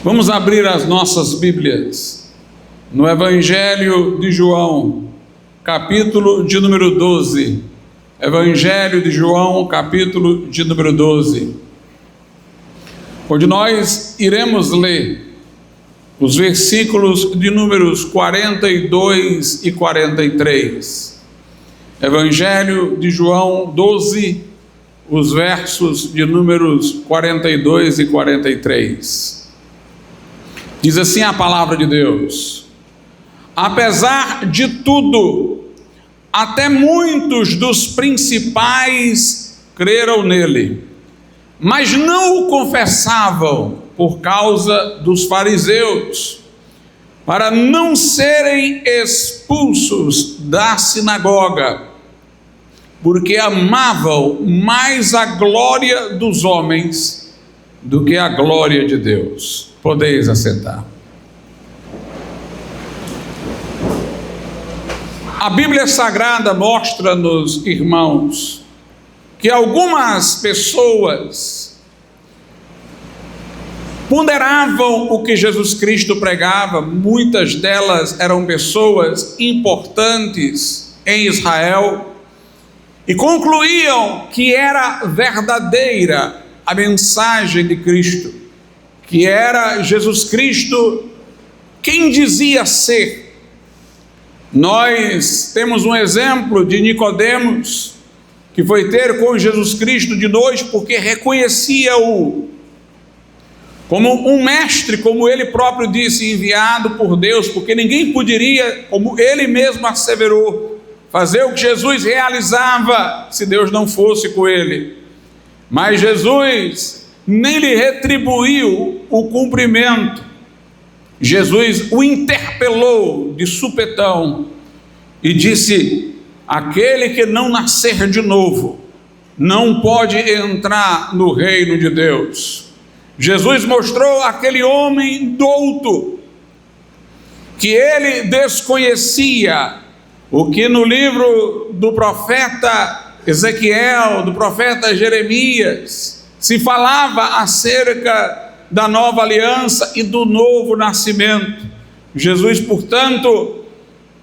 Vamos abrir as nossas Bíblias no Evangelho de João, capítulo de número 12. Evangelho de João, capítulo de número 12, onde nós iremos ler os versículos de números 42 e 43. Evangelho de João 12, os versos de números 42 e 43. Diz assim a palavra de Deus: apesar de tudo, até muitos dos principais creram nele, mas não o confessavam por causa dos fariseus, para não serem expulsos da sinagoga, porque amavam mais a glória dos homens do que a glória de Deus. Podeis assentar. A Bíblia Sagrada mostra-nos, irmãos, que algumas pessoas ponderavam o que Jesus Cristo pregava. Muitas delas eram pessoas importantes em Israel e concluíam que era verdadeira a mensagem de Cristo, que era Jesus Cristo quem dizia ser. Nós temos um exemplo de Nicodemos, que foi ter com Jesus Cristo de noite, porque reconhecia-o como um mestre, como ele próprio disse, enviado por Deus, porque ninguém poderia, como ele mesmo asseverou, fazer o que Jesus realizava se Deus não fosse com ele. Mas Jesus nem lhe retribuiu o cumprimento. Jesus o interpelou de supetão e disse: aquele que não nascer de novo não pode entrar no reino de Deus. Jesus mostrou àquele homem douto que ele desconhecia o que no livro do profeta Ezequiel, do profeta Jeremias, se falava acerca da nova aliança e do novo nascimento. Jesus, portanto,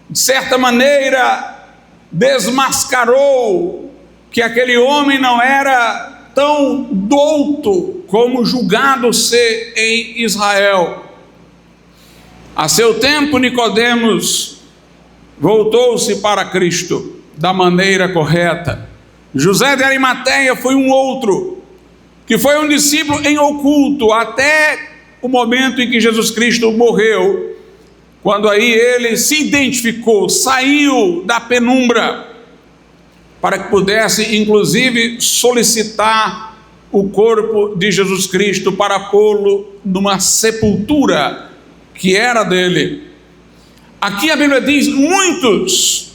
de certa maneira, desmascarou que aquele homem não era tão douto como julgado ser em Israel. A seu tempo, Nicodemos voltou-se para Cristo da maneira correta. José de Arimateia foi um outro, que foi um discípulo em oculto até o momento em que Jesus Cristo morreu, quando aí ele se identificou, saiu da penumbra, para que pudesse inclusive solicitar o corpo de Jesus Cristo para pô-lo numa sepultura que era dele. Aqui a Bíblia diz: muitos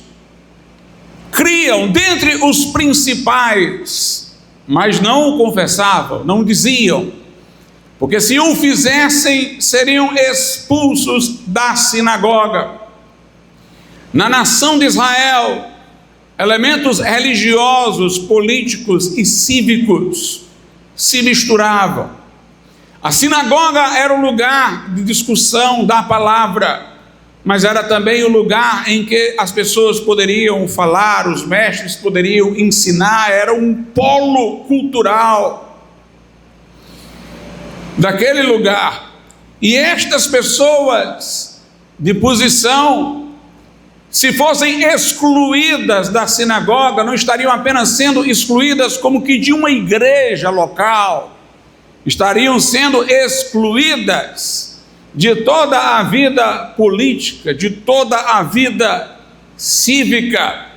criam dentre os principais, mas não o confessavam, não diziam, porque se o fizessem, seriam expulsos da sinagoga. Na nação de Israel, elementos religiosos, políticos e cívicos se misturavam. A sinagoga era o lugar de discussão da palavra, mas era também o lugar em que as pessoas poderiam falar, os mestres poderiam ensinar, era um polo cultural daquele lugar. E estas pessoas de posição, se fossem excluídas da sinagoga, não estariam apenas sendo excluídas como que de uma igreja local, estariam sendo excluídas de toda a vida política, de toda a vida cívica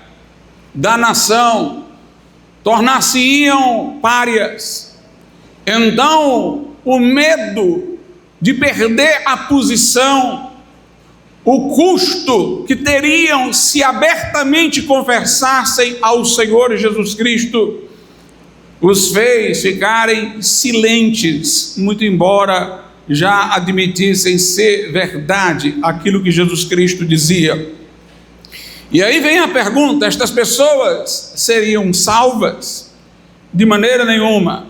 da nação, tornar-se-iam párias. Então, o medo de perder a posição, o custo que teriam se abertamente confessassem ao Senhor Jesus Cristo, os fez ficarem silentes, muito embora já admitissem ser verdade aquilo que Jesus Cristo dizia. E aí vem a pergunta: estas pessoas seriam salvas? De maneira nenhuma.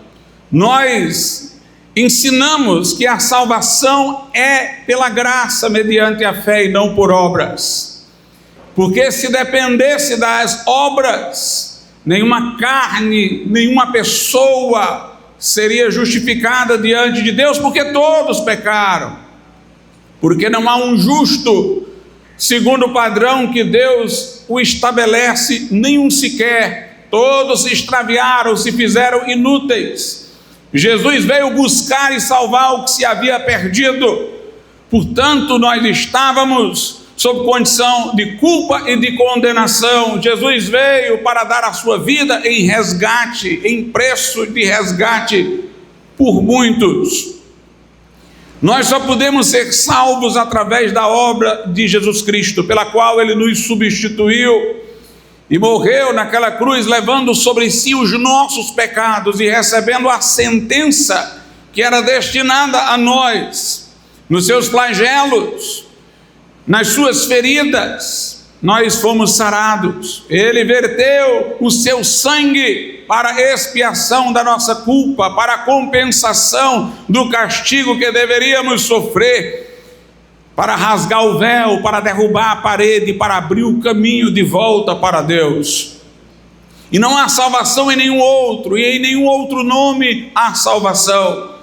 Nós ensinamos que a salvação é pela graça mediante a fé e não por obras. Porque se dependesse das obras, nenhuma carne, nenhuma pessoa seria justificada diante de Deus, porque todos pecaram. Porque não há um justo segundo o padrão que Deus o estabelece, nenhum sequer. Todos se extraviaram, se fizeram inúteis. Jesus veio buscar e salvar o que se havia perdido. Portanto, nós estávamos sob condição de culpa e de condenação. Jesus veio para dar a sua vida em resgate, em preço de resgate por muitos. Nós só podemos ser salvos através da obra de Jesus Cristo, pela qual Ele nos substituiu e morreu naquela cruz, levando sobre si os nossos pecados e recebendo a sentença que era destinada a nós. Nos seus flagelos, nas suas feridas, nós fomos sarados. Ele verteu o seu sangue para a expiação da nossa culpa, para a compensação do castigo que deveríamos sofrer, para rasgar o véu, para derrubar a parede, para abrir o caminho de volta para Deus. E não há salvação em nenhum outro, e em nenhum outro nome há salvação.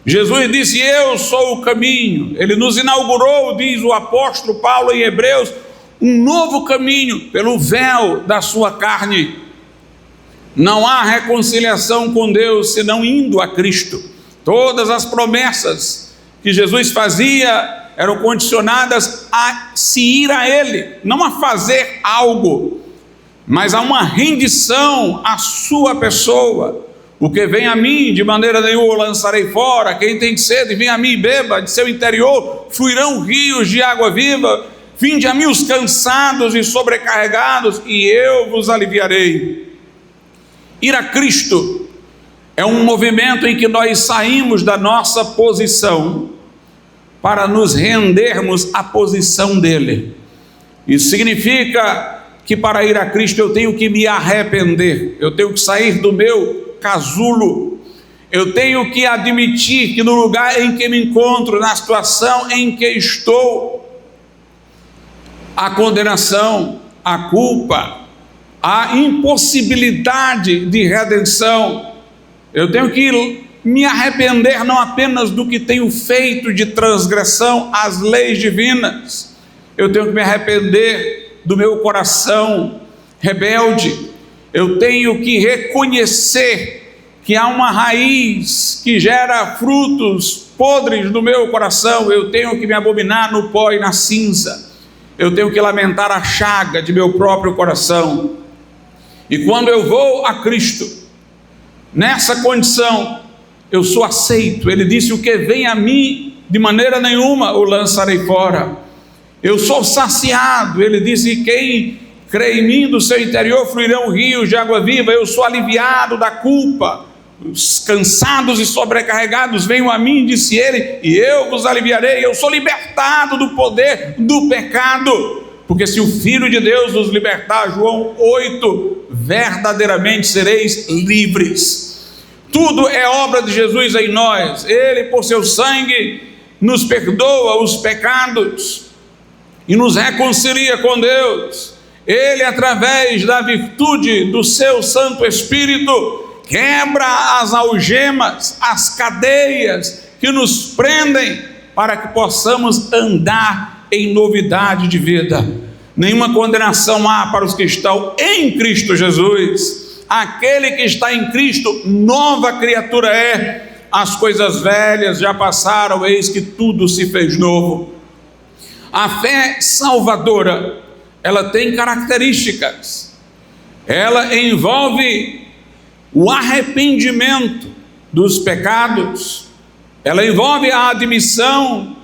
Jesus disse: eu sou o caminho. Ele nos inaugurou, diz o apóstolo Paulo em Hebreus, um novo caminho pelo véu da sua carne. Não há reconciliação com Deus senão indo a Cristo. Todas as promessas que Jesus fazia eram condicionadas a se ir a Ele, não a fazer algo, mas a uma rendição à sua pessoa. O que vem a mim, de maneira nenhuma o lançarei fora. Quem tem sede, vem a mim e beba. De seu interior fluirão rios de água viva. Vinde a mim os cansados e sobrecarregados, e eu vos aliviarei. Ir a Cristo é um movimento em que nós saímos da nossa posição para nos rendermos à posição dele. Isso significa que para ir a Cristo eu tenho que me arrepender, eu tenho que sair do meu casulo, eu tenho que admitir que no lugar em que me encontro, na situação em que estou, a condenação, a culpa, a impossibilidade de redenção, eu tenho que me arrepender não apenas do que tenho feito de transgressão às leis divinas, eu tenho que me arrepender do meu coração rebelde, eu tenho que reconhecer que há uma raiz que gera frutos podres no meu coração, eu tenho que me abominar no pó e na cinza, eu tenho que lamentar a chaga de meu próprio coração. E quando eu vou a Cristo, nessa condição, eu sou aceito. Ele disse: o que vem a mim, de maneira nenhuma o lançarei fora. Eu sou saciado. Ele disse: quem crê em mim, do seu interior fluirão rios de água viva. Eu sou aliviado da culpa. Os cansados e sobrecarregados venham a mim, disse ele, e eu vos aliviarei. Eu sou libertado do poder do pecado, porque se o Filho de Deus nos libertar, João 8, verdadeiramente sereis livres. Tudo é obra de Jesus em nós. Ele, por seu sangue, nos perdoa os pecados e nos reconcilia com Deus. Ele, através da virtude do seu Santo Espírito, quebra as algemas, as cadeias que nos prendem, para que possamos andar em novidade de vida. Nenhuma condenação há para os que estão em Cristo Jesus. Aquele que está em Cristo, nova criatura é. As coisas velhas já passaram, eis que tudo se fez novo. A fé salvadora, ela tem características. Ela envolve o arrependimento dos pecados, ela envolve a admissão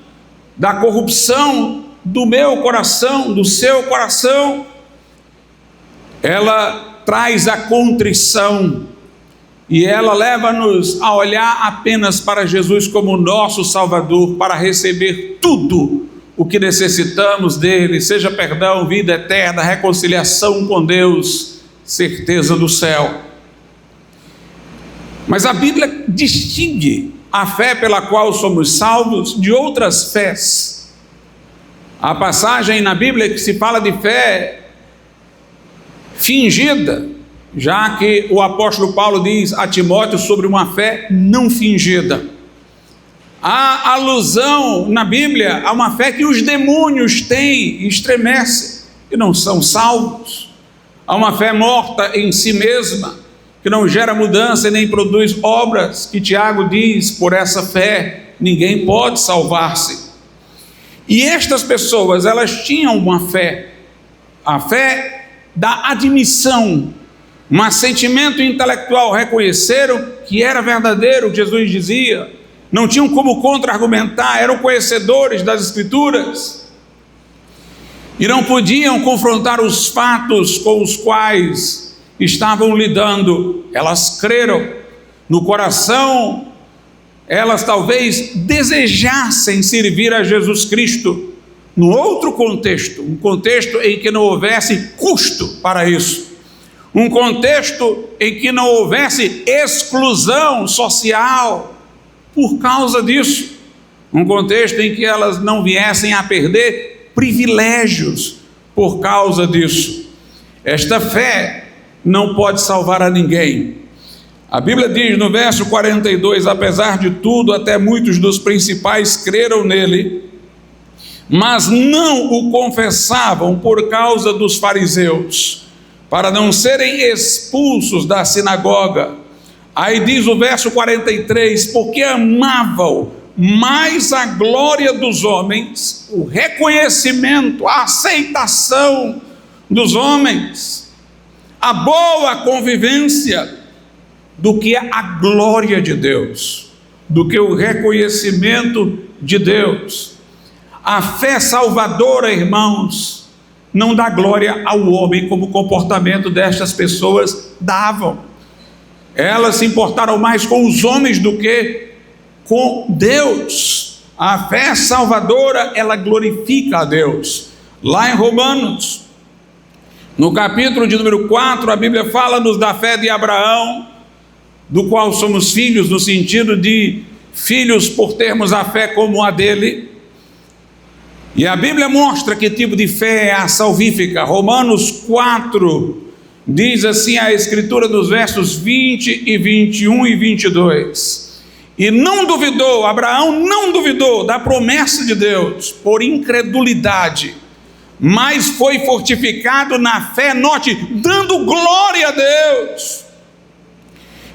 da corrupção do meu coração, do seu coração, ela traz a contrição e ela leva-nos a olhar apenas para Jesus como nosso Salvador, para receber tudo o que necessitamos dele, seja perdão, vida eterna, reconciliação com Deus, certeza do céu. Mas a Bíblia distingue a fé pela qual somos salvos de outras fés. Há passagem na Bíblia que se fala de fé fingida, já que o apóstolo Paulo diz a Timóteo sobre uma fé não fingida. Há alusão na Bíblia a uma fé que os demônios têm e estremecem e não são salvos. Há uma fé morta em si mesma, que não gera mudança e nem produz obras, que Tiago diz, por essa fé ninguém pode salvar-se. E estas pessoas, elas tinham uma fé, a fé da admissão, um assentimento intelectual, reconheceram que era verdadeiro o que Jesus dizia, não tinham como contra-argumentar, eram conhecedores das Escrituras, e não podiam confrontar os fatos com os quais estavam lidando. Elas creram no coração, elas talvez desejassem servir a Jesus Cristo no outro contexto, um contexto em que não houvesse custo para isso, um contexto em que não houvesse exclusão social por causa disso, um contexto em que elas não viessem a perder privilégios por causa disso. Esta fé não pode salvar a ninguém. A Bíblia diz no verso 42, apesar de tudo, até muitos dos principais creram nele, mas não o confessavam por causa dos fariseus, para não serem expulsos da sinagoga. Aí diz o verso 43, porque amavam mais a glória dos homens, o reconhecimento, a aceitação dos homens, a boa convivência, do que a glória de Deus, do que o reconhecimento de Deus. A fé salvadora, irmãos, não dá glória ao homem, como o comportamento destas pessoas davam. Elas se importaram mais com os homens do que com Deus. A fé salvadora, ela glorifica a Deus. Lá em Romanos, no capítulo de número 4, a Bíblia fala-nos da fé de Abraão, do qual somos filhos, no sentido de filhos por termos a fé como a dele. E a Bíblia mostra que tipo de fé é a salvífica. Romanos 4 diz assim a Escritura, dos versos 20 e 21 e 22: e não duvidou, Abraão não duvidou da promessa de Deus por incredulidade, mas foi fortificado na fé, note, dando glória a Deus,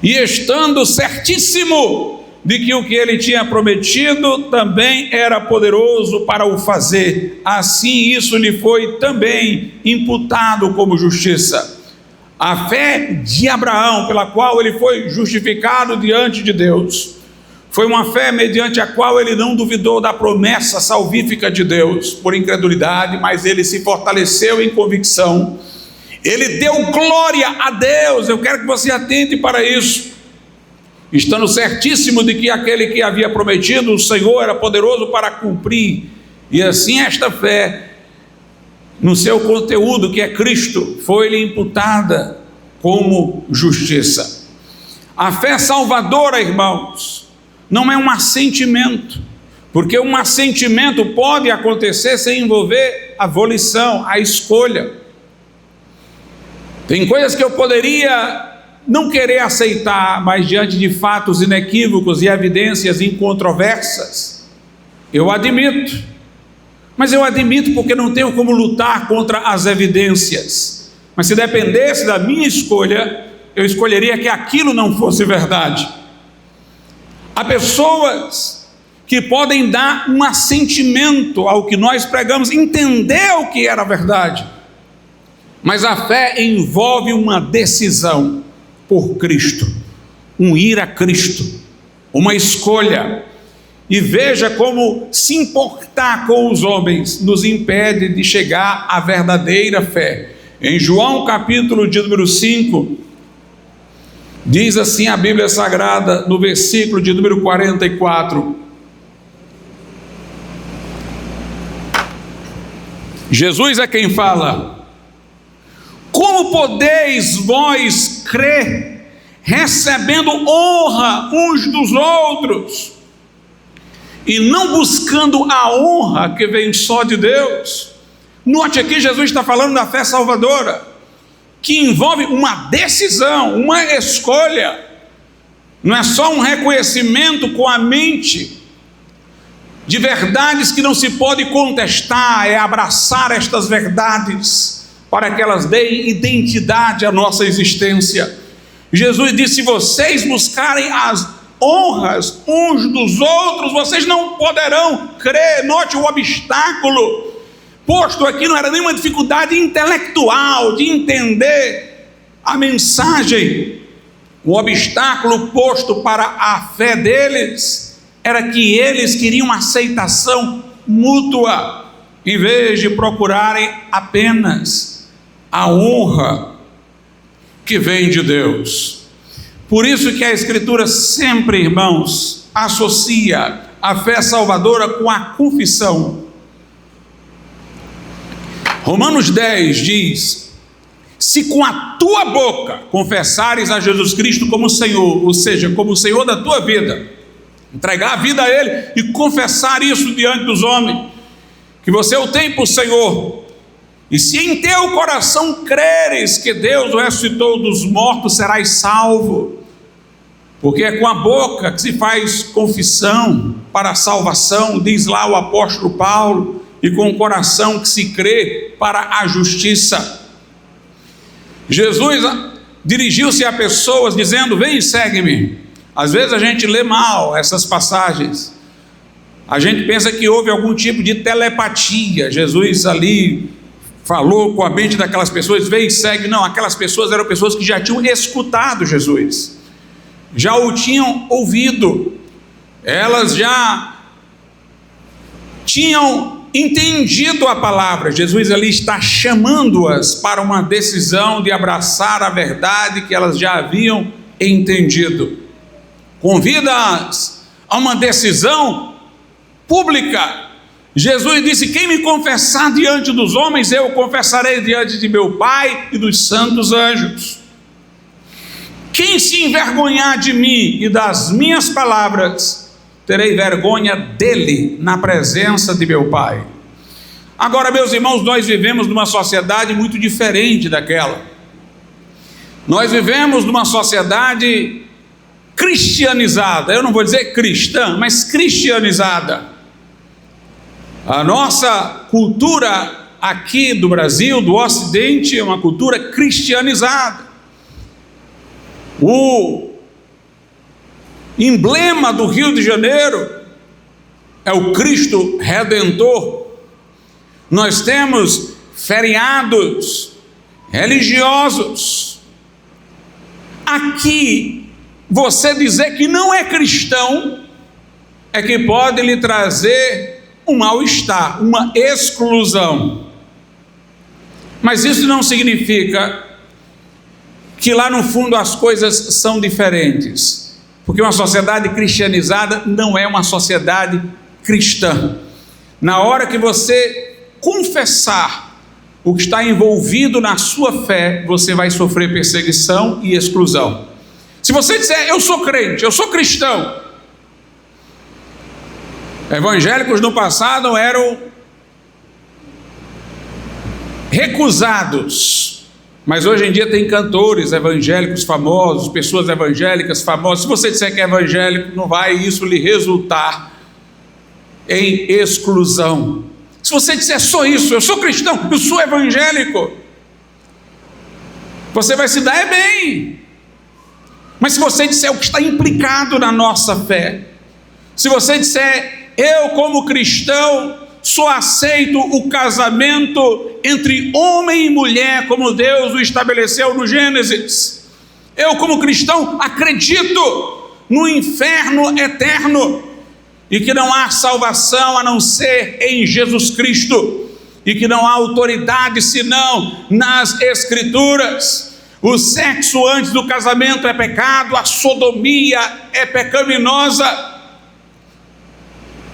e estando certíssimo de que o que ele tinha prometido também era poderoso para o fazer, assim isso lhe foi também imputado como justiça. A fé de Abraão, pela qual ele foi justificado diante de Deus, foi uma fé mediante a qual ele não duvidou da promessa salvífica de Deus por incredulidade, mas ele se fortaleceu em convicção. Ele deu glória a Deus. Eu quero que você atente para isso, estando certíssimo de que aquele que havia prometido, o Senhor, era poderoso para cumprir. E assim esta fé, no seu conteúdo, que é Cristo, foi-lhe imputada como justiça. A fé salvadora, irmãos, não é um assentimento, porque um assentimento pode acontecer sem envolver a volição, a escolha. Tem coisas que eu poderia não querer aceitar, mas diante de fatos inequívocos e evidências incontroversas, eu admito. Mas eu admito porque não tenho como lutar contra as evidências. Mas se dependesse da minha escolha, eu escolheria que aquilo não fosse verdade. Há pessoas que podem dar um assentimento ao que nós pregamos, entender o que era verdade, mas a fé envolve uma decisão por Cristo, um ir a Cristo, uma escolha. E veja como se importar com os homens nos impede de chegar à verdadeira fé. Em João capítulo de número 5, diz assim a Bíblia Sagrada, no versículo de número 44, Jesus é quem fala: como podeis vós crer recebendo honra uns dos outros, e não buscando a honra que vem só de Deus. Note aqui, Jesus está falando da fé salvadora, que envolve uma decisão, uma escolha. Não é só um reconhecimento com a mente de verdades que não se pode contestar, é abraçar estas verdades para que elas deem identidade à nossa existência. Jesus disse: se vocês buscarem as honras uns dos outros, vocês não poderão crer. Note o obstáculo posto aqui, não era nenhuma dificuldade intelectual de entender a mensagem. O obstáculo posto para a fé deles era que eles queriam aceitação mútua, em vez de procurarem apenas a honra que vem de Deus. Por isso que a Escritura sempre, irmãos, associa a fé salvadora com a confissão. Romanos 10 diz: se com a tua boca confessares a Jesus Cristo como Senhor, ou seja, como o Senhor da tua vida, entregar a vida a Ele e confessar isso diante dos homens, que você o tem por Senhor, e se em teu coração creres que Deus o ressuscitou dos mortos, serás salvo. Porque é com a boca que se faz confissão para a salvação, diz lá o apóstolo Paulo, e com o coração que se crê para a justiça. Jesus dirigiu-se a pessoas dizendo: vem e segue-me. Às vezes a gente lê mal essas passagens, a gente pensa que houve algum tipo de telepatia. Jesus ali falou com a mente daquelas pessoas: vem e segue. Não, aquelas pessoas eram pessoas que já tinham escutado Jesus, já o tinham ouvido, elas já tinham entendido a palavra. Jesus ali está chamando-as para uma decisão de abraçar a verdade que elas já haviam entendido. Convida-as a uma decisão pública. Jesus disse: quem me confessar diante dos homens, eu confessarei diante de meu Pai e dos santos anjos. Quem se envergonhar de mim e das minhas palavras, terei vergonha dele na presença de meu Pai. Agora, meus irmãos, nós vivemos numa sociedade muito diferente daquela. Nós vivemos numa sociedade cristianizada. Eu não vou dizer cristã, mas cristianizada. A nossa cultura aqui do Brasil, do Ocidente, é uma cultura cristianizada. O emblema do Rio de Janeiro é o Cristo Redentor. Nós temos feriados religiosos. Aqui, você dizer que não é cristão é que pode lhe trazer um mal-estar, uma exclusão. Mas isso não significa que lá no fundo as coisas são diferentes, porque uma sociedade cristianizada não é uma sociedade cristã. Na hora que você confessar o que está envolvido na sua fé, você vai sofrer perseguição e exclusão. Se você disser: eu sou crente, eu sou cristão. Evangélicos no passado eram recusados, mas hoje em dia tem cantores evangélicos famosos, pessoas evangélicas famosas. Se você disser que é evangélico, não vai isso lhe resultar em exclusão. Se você disser só isso, eu sou cristão, eu sou evangélico, você vai se dar bem. Mas se você disser o que está implicado na nossa fé, se você disser: eu como cristão só aceito o casamento entre homem e mulher como Deus o estabeleceu no Gênesis, eu como cristão acredito no inferno eterno e que não há salvação a não ser em Jesus Cristo, e que não há autoridade senão nas Escrituras. O sexo antes do casamento é pecado, a sodomia é pecaminosa,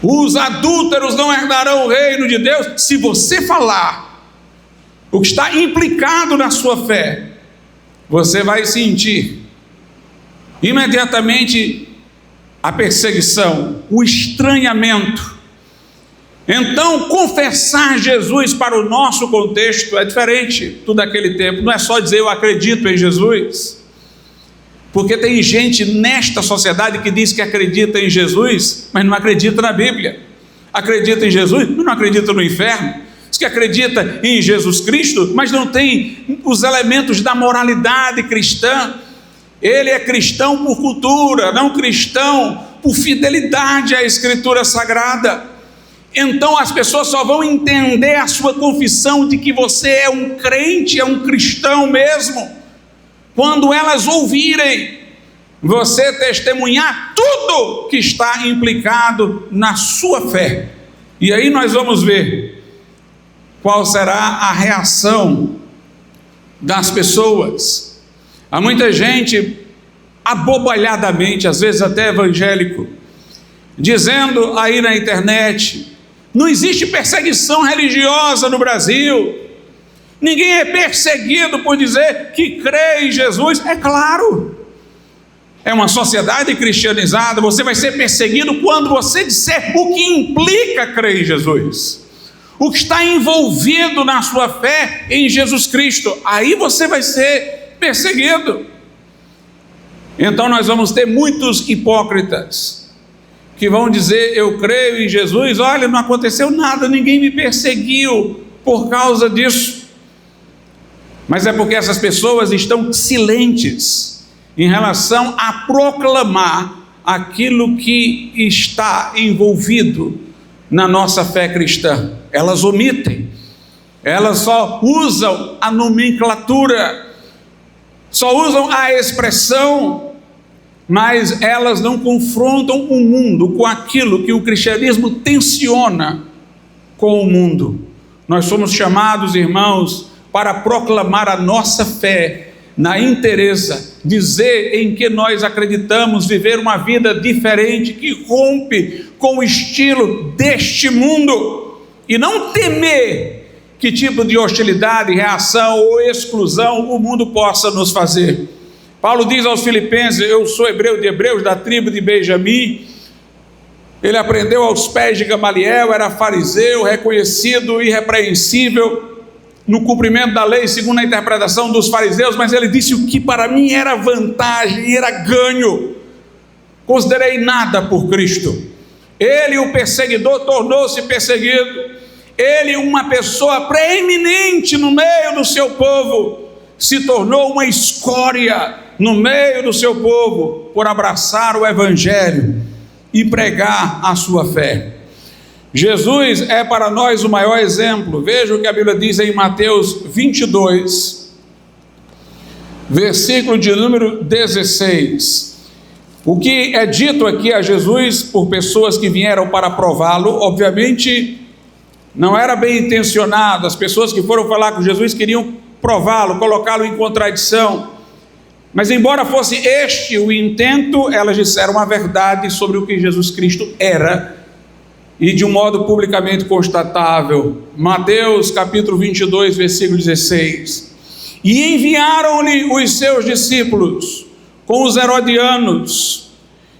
os adúlteros não herdarão o reino de Deus. Se você falar o que está implicado na sua fé, você vai sentir Imediatamente a perseguição, o estranhamento. Então, confessar Jesus para o nosso contexto é diferente do daquele tempo. Não é só dizer eu acredito em Jesus, porque tem gente nesta sociedade que diz que acredita em Jesus, mas não acredita na Bíblia. Acredita em Jesus, mas não acredita no inferno. Diz que acredita em Jesus Cristo, mas não tem os elementos da moralidade cristã. Ele é cristão por cultura, não cristão por fidelidade à Escritura Sagrada. Então as pessoas só vão entender a sua confissão de que você é um crente, é um cristão mesmo, quando elas ouvirem você testemunhar tudo que está implicado na sua fé. E aí nós vamos ver qual será a reação das pessoas. Há muita gente abobalhadamente, às vezes até evangélico, dizendo aí na internet: não existe perseguição religiosa no Brasil, ninguém é perseguido por dizer que crê em Jesus. É claro, é uma sociedade cristianizada. Você vai ser perseguido quando você disser o que implica crer em Jesus, o que está envolvido na sua fé em Jesus Cristo. Aí você vai ser perseguido. Então nós vamos ter muitos hipócritas que vão dizer eu creio em Jesus, olha, não aconteceu nada, ninguém me perseguiu por causa disso. Mas é porque essas pessoas estão silentes em relação a proclamar aquilo que está envolvido na nossa fé cristã. Elas omitem, elas só usam a nomenclatura, só usam a expressão, mas elas não confrontam o mundo com aquilo que o cristianismo tensiona com o mundo. Nós somos chamados, irmãos, para proclamar a nossa fé na inteireza, dizer em que nós acreditamos, viver uma vida diferente que rompe com o estilo deste mundo, e não temer que tipo de hostilidade, reação ou exclusão o mundo possa nos fazer. Paulo diz aos Filipenses: eu sou hebreu de hebreus, da tribo de Benjamim. Ele aprendeu aos pés de Gamaliel, era fariseu, reconhecido, irrepreensível no cumprimento da lei, segundo a interpretação dos fariseus, mas ele disse: o que para mim era vantagem, era ganho, considerei nada por Cristo. Ele, o perseguidor, tornou-se perseguido. Ele, uma pessoa preeminente no meio do seu povo, se tornou uma escória no meio do seu povo, por abraçar o Evangelho e pregar a sua fé. Jesus é para nós o maior exemplo. Veja o que a Bíblia diz em Mateus 22, versículo de número 16. O que é dito aqui a Jesus por pessoas que vieram para prová-lo, obviamente não era bem intencionado. As pessoas que foram falar com Jesus queriam prová-lo, colocá-lo em contradição, mas embora fosse este o intento, elas disseram a verdade sobre o que Jesus Cristo era, e de um modo publicamente constatável. Mateus capítulo 22, versículo 16. E enviaram-lhe os seus discípulos com os herodianos,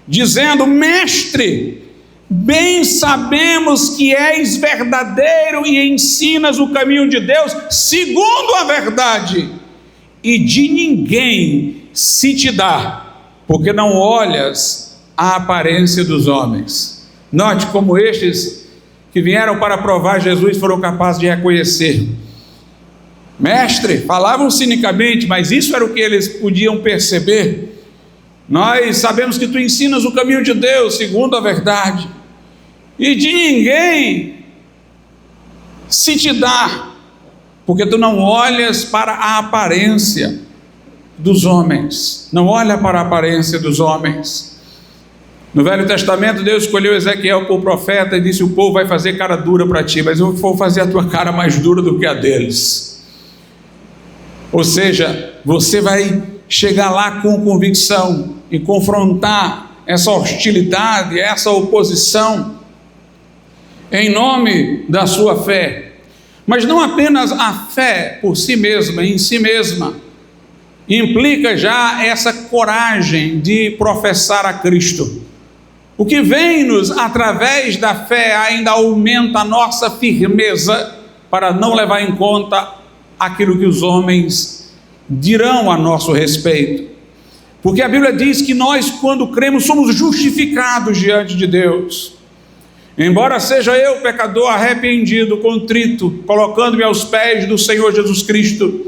dizendo: mestre, bem sabemos que és verdadeiro e ensinas o caminho de Deus segundo a verdade, e de ninguém se te dá, porque não olhas a aparência dos homens. Note como estes que vieram para provar Jesus foram capazes de reconhecer. Mestre, falavam cinicamente, mas isso era o que eles podiam perceber. Nós sabemos que tu ensinas o caminho de Deus segundo a verdade, e de ninguém se te dá, porque tu não olhas para a aparência dos homens, não olha para a aparência dos homens. No Velho Testamento, Deus escolheu Ezequiel por profeta e disse: o povo vai fazer cara dura para ti, mas eu vou fazer a tua cara mais dura do que a deles. Ou seja, você vai chegar lá com convicção e confrontar essa hostilidade, essa oposição, em nome da sua fé. Mas não apenas a fé por si mesma, em si mesma, implica já essa coragem de professar a Cristo. O que vem-nos através da fé ainda aumenta a nossa firmeza para não levar em conta aquilo que os homens dirão a nosso respeito. Porque a Bíblia diz que nós, quando cremos, somos justificados diante de Deus. Embora seja eu pecador arrependido, contrito, colocando-me aos pés do Senhor Jesus Cristo,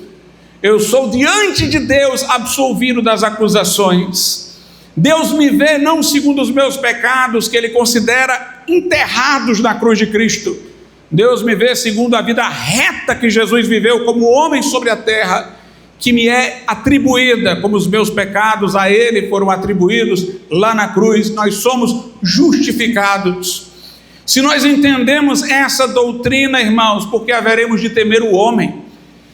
eu sou diante de Deus absolvido das acusações. Deus me vê não segundo os meus pecados, que Ele considera enterrados na cruz de Cristo. Deus me vê segundo a vida reta que Jesus viveu como homem sobre a terra, que me é atribuída, como os meus pecados a Ele foram atribuídos lá na cruz. Nós somos justificados. Se nós entendemos essa doutrina, irmãos, porque haveremos de temer o homem?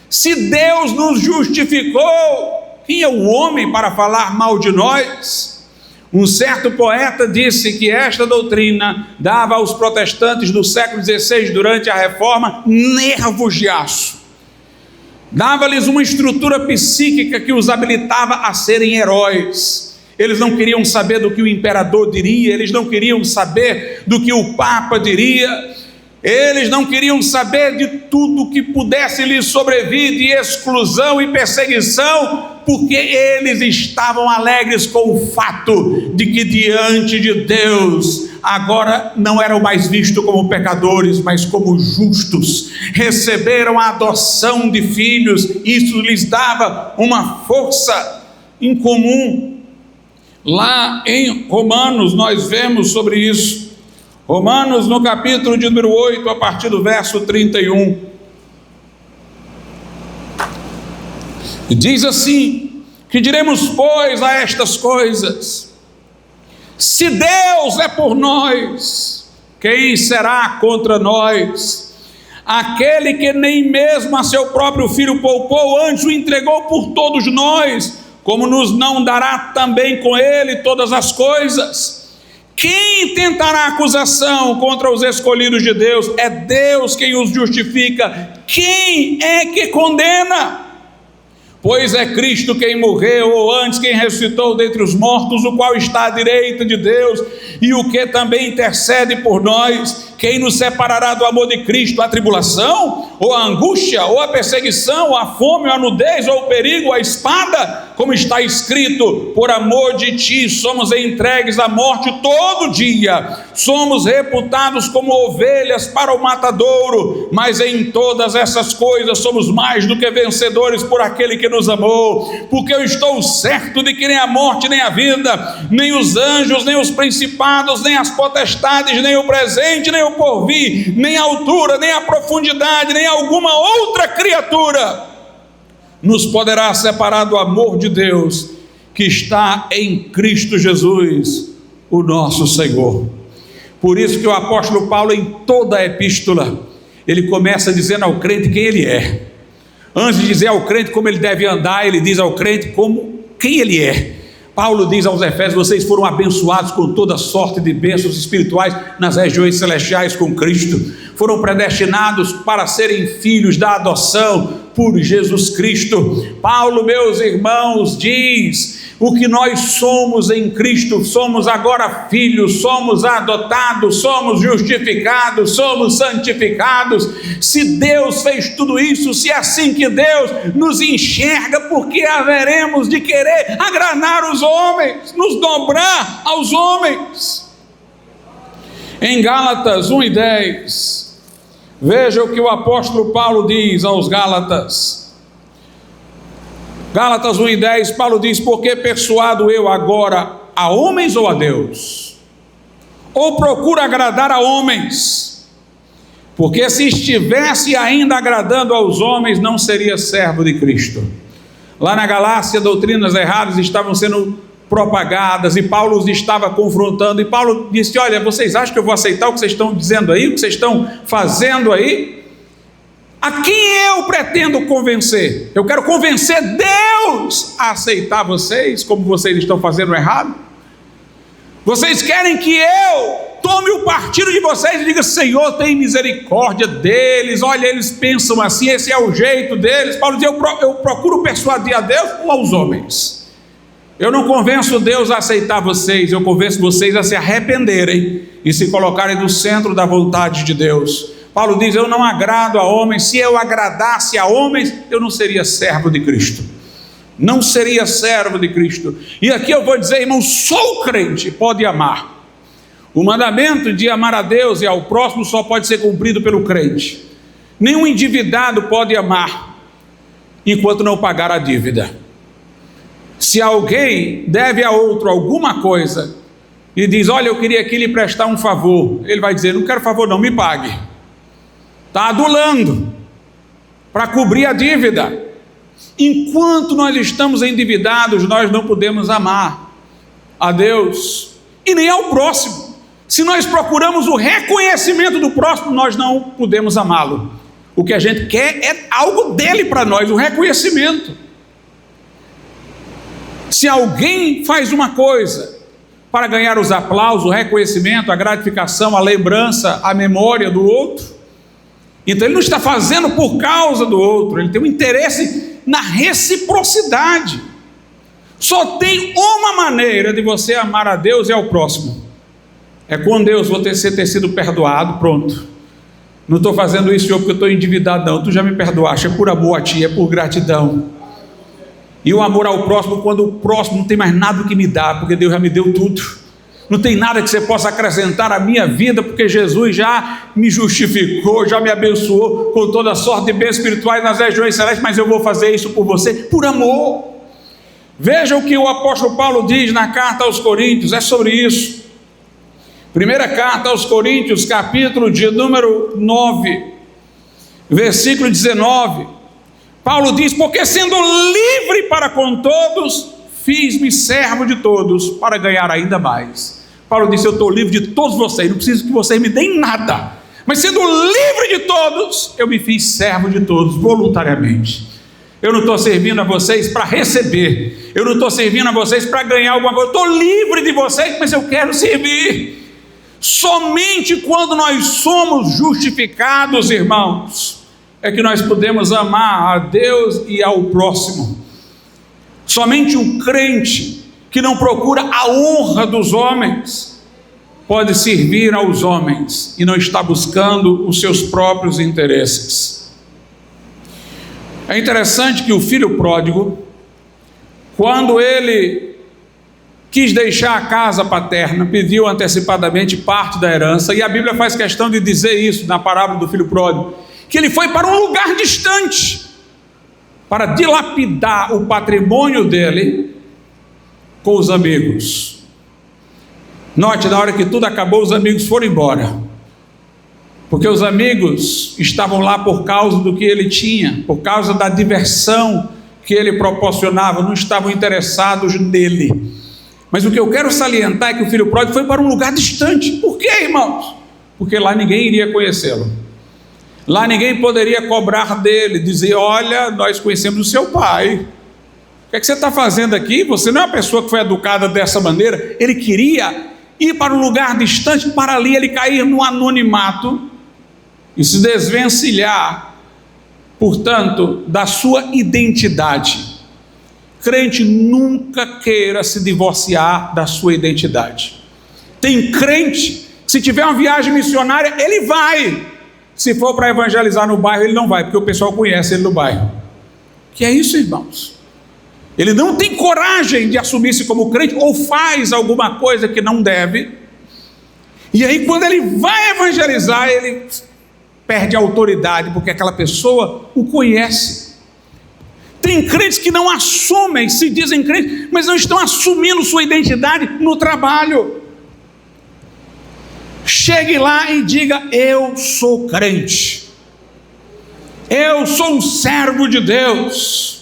Se Deus nos justificou, quem é o homem para falar mal de nós? Um certo poeta disse que esta doutrina dava aos protestantes do século XVI, durante a Reforma, nervos de aço. Dava-lhes uma estrutura psíquica que os habilitava a serem heróis. Eles não queriam saber do que o imperador diria, eles não queriam saber do que o Papa diria, eles não queriam saber de tudo que pudesse lhes sobrevir de exclusão e perseguição, porque eles estavam alegres com o fato de que diante de Deus agora não eram mais vistos como pecadores, mas como justos. Receberam a adoção de filhos, isso lhes dava uma força incomum. Lá em Romanos nós vemos sobre isso. Romanos, no capítulo de número 8, a partir do verso 31. Diz assim: que diremos, pois, a estas coisas? Se Deus é por nós, quem será contra nós? Aquele que nem mesmo a seu próprio filho poupou, antes o entregou por todos nós, como nos não dará também com ele todas as coisas? Quem tentará acusação contra os escolhidos de Deus? É Deus quem os justifica. Quem é que condena? Pois é Cristo quem morreu, ou antes quem ressuscitou dentre os mortos, o qual está à direita de Deus, e o que também intercede por nós. Quem nos separará do amor de Cristo? A tribulação, ou a angústia, ou a perseguição, ou a fome, ou a nudez, ou o perigo, ou a espada? Como está escrito: por amor de ti somos entregues à morte todo dia, somos reputados como ovelhas para o matadouro, mas em todas essas coisas somos mais do que vencedores por aquele que nos amou. Porque eu estou certo de que nem a morte, nem a vida, nem os anjos, nem os principados, nem as potestades, nem o presente, nem o porvir, nem a altura, nem a profundidade, nem alguma outra criatura nos poderá separar do amor de Deus que está em Cristo Jesus, o nosso Senhor. Por isso que o apóstolo Paulo, em toda a epístola, ele começa dizendo ao crente quem ele é. Antes de dizer ao crente como ele deve andar, ele diz ao crente como quem ele é. Paulo diz aos Efésios: vocês foram abençoados com toda sorte de bênçãos espirituais nas regiões celestiais com Cristo, foram predestinados para serem filhos da adoção por Jesus Cristo. Paulo, meus irmãos, diz o que nós somos em Cristo: somos agora filhos, somos adotados, somos justificados, somos santificados. Se Deus fez tudo isso, se é assim que Deus nos enxerga, porque haveremos de querer agradar os homens, nos dobrar aos homens? Em Gálatas 1:10, veja o que o apóstolo Paulo diz aos Gálatas. Gálatas 1:10, Paulo diz: porque persuado eu agora a homens ou a Deus? Ou procuro agradar a homens? Porque se estivesse ainda agradando aos homens, não seria servo de Cristo. Lá na Galácia, doutrinas erradas estavam sendo propagadas, e Paulo os estava confrontando, e Paulo disse: olha, vocês acham que eu vou aceitar o que vocês estão dizendo aí, o que vocês estão fazendo aí? A quem eu pretendo convencer? Eu quero convencer Deus a aceitar vocês, como vocês estão fazendo errado? Vocês querem que eu tome o partido de vocês e diga: Senhor, tem misericórdia deles, olha, eles pensam assim, esse é o jeito deles. Paulo diz: eu procuro persuadir a Deus ou aos homens? Eu não convenço Deus a aceitar vocês, eu convenço vocês a se arrependerem e se colocarem no centro da vontade de Deus. Paulo diz: eu não agrado a homens, se eu agradasse a homens, eu não seria servo de Cristo. Não seria servo de Cristo. E aqui eu vou dizer, irmão, só o crente pode amar. O mandamento de amar a Deus e ao próximo só pode ser cumprido pelo crente. Nenhum endividado pode amar enquanto não pagar a dívida. Se alguém deve a outro alguma coisa e diz: olha, eu queria aqui lhe prestar um favor, ele vai dizer: não quero favor não, me pague. Está adulando para cobrir a dívida. Enquanto nós estamos endividados, nós não podemos amar a Deus e nem ao próximo. Se nós procuramos o reconhecimento do próximo, nós não podemos amá-lo. O que a gente quer é algo dele para nós, o reconhecimento. Se alguém faz uma coisa para ganhar os aplausos, o reconhecimento, a gratificação, a lembrança, a memória do outro, então ele não está fazendo por causa do outro, ele tem um interesse na reciprocidade. Só tem uma maneira de você amar a Deus e ao próximo: é com Deus você ter sido perdoado, pronto. Não estou fazendo isso, Senhor, porque eu estou endividado, não. Tu já me perdoaste, é por amor a Ti, é por gratidão. E o amor ao próximo, quando o próximo não tem mais nada que me dar, porque Deus já me deu tudo. Não tem nada que você possa acrescentar à minha vida, porque Jesus já me justificou, já me abençoou com toda sorte de bens espirituais nas regiões celestes, mas eu vou fazer isso por você, por amor. Veja o que o apóstolo Paulo diz na carta aos Coríntios, é sobre isso. Primeira carta aos Coríntios, capítulo de número 9, versículo 19. Paulo diz: porque sendo livre para com todos, fiz-me servo de todos, para ganhar ainda mais. Paulo disse: eu estou livre de todos vocês, não preciso que vocês me deem nada, mas sendo livre de todos, eu me fiz servo de todos, voluntariamente. Eu não estou servindo a vocês para receber, eu não estou servindo a vocês para ganhar alguma coisa, eu estou livre de vocês, mas eu quero servir. Somente quando nós somos justificados, irmãos, é que nós podemos amar a Deus e ao próximo. Somente um crente que não procura a honra dos homens pode servir aos homens e não está buscando os seus próprios interesses. É interessante que o filho pródigo, quando ele quis deixar a casa paterna, pediu antecipadamente parte da herança, e a Bíblia faz questão de dizer isso na parábola do filho pródigo, que ele foi para um lugar distante para dilapidar o patrimônio dele com os amigos. Note, na hora que tudo acabou, os amigos foram embora, porque os amigos estavam lá por causa do que ele tinha, por causa da diversão que ele proporcionava, não estavam interessados nele. Mas o que eu quero salientar é que o filho pródigo foi para um lugar distante. Por quê, irmãos? Porque lá ninguém iria conhecê-lo. Lá ninguém poderia cobrar dele, dizer: olha, nós conhecemos o seu pai, o que é que você está fazendo aqui? Você não é uma pessoa que foi educada dessa maneira. Ele queria ir para um lugar distante, para ali ele cair no anonimato e se desvencilhar, portanto, da sua identidade. Crente nunca queira se divorciar da sua identidade. Tem crente que, se tiver uma viagem missionária, ele vai. Se for para evangelizar no bairro, ele não vai, porque o pessoal conhece ele no bairro. Que é isso, irmãos? Ele não tem coragem de assumir-se como crente, ou faz alguma coisa que não deve, e aí quando ele vai evangelizar, ele perde a autoridade, porque aquela pessoa o conhece. Tem crentes que não assumem, se dizem crentes, mas não estão assumindo sua identidade no trabalho. Chegue lá e diga: eu sou crente, eu sou um servo de Deus.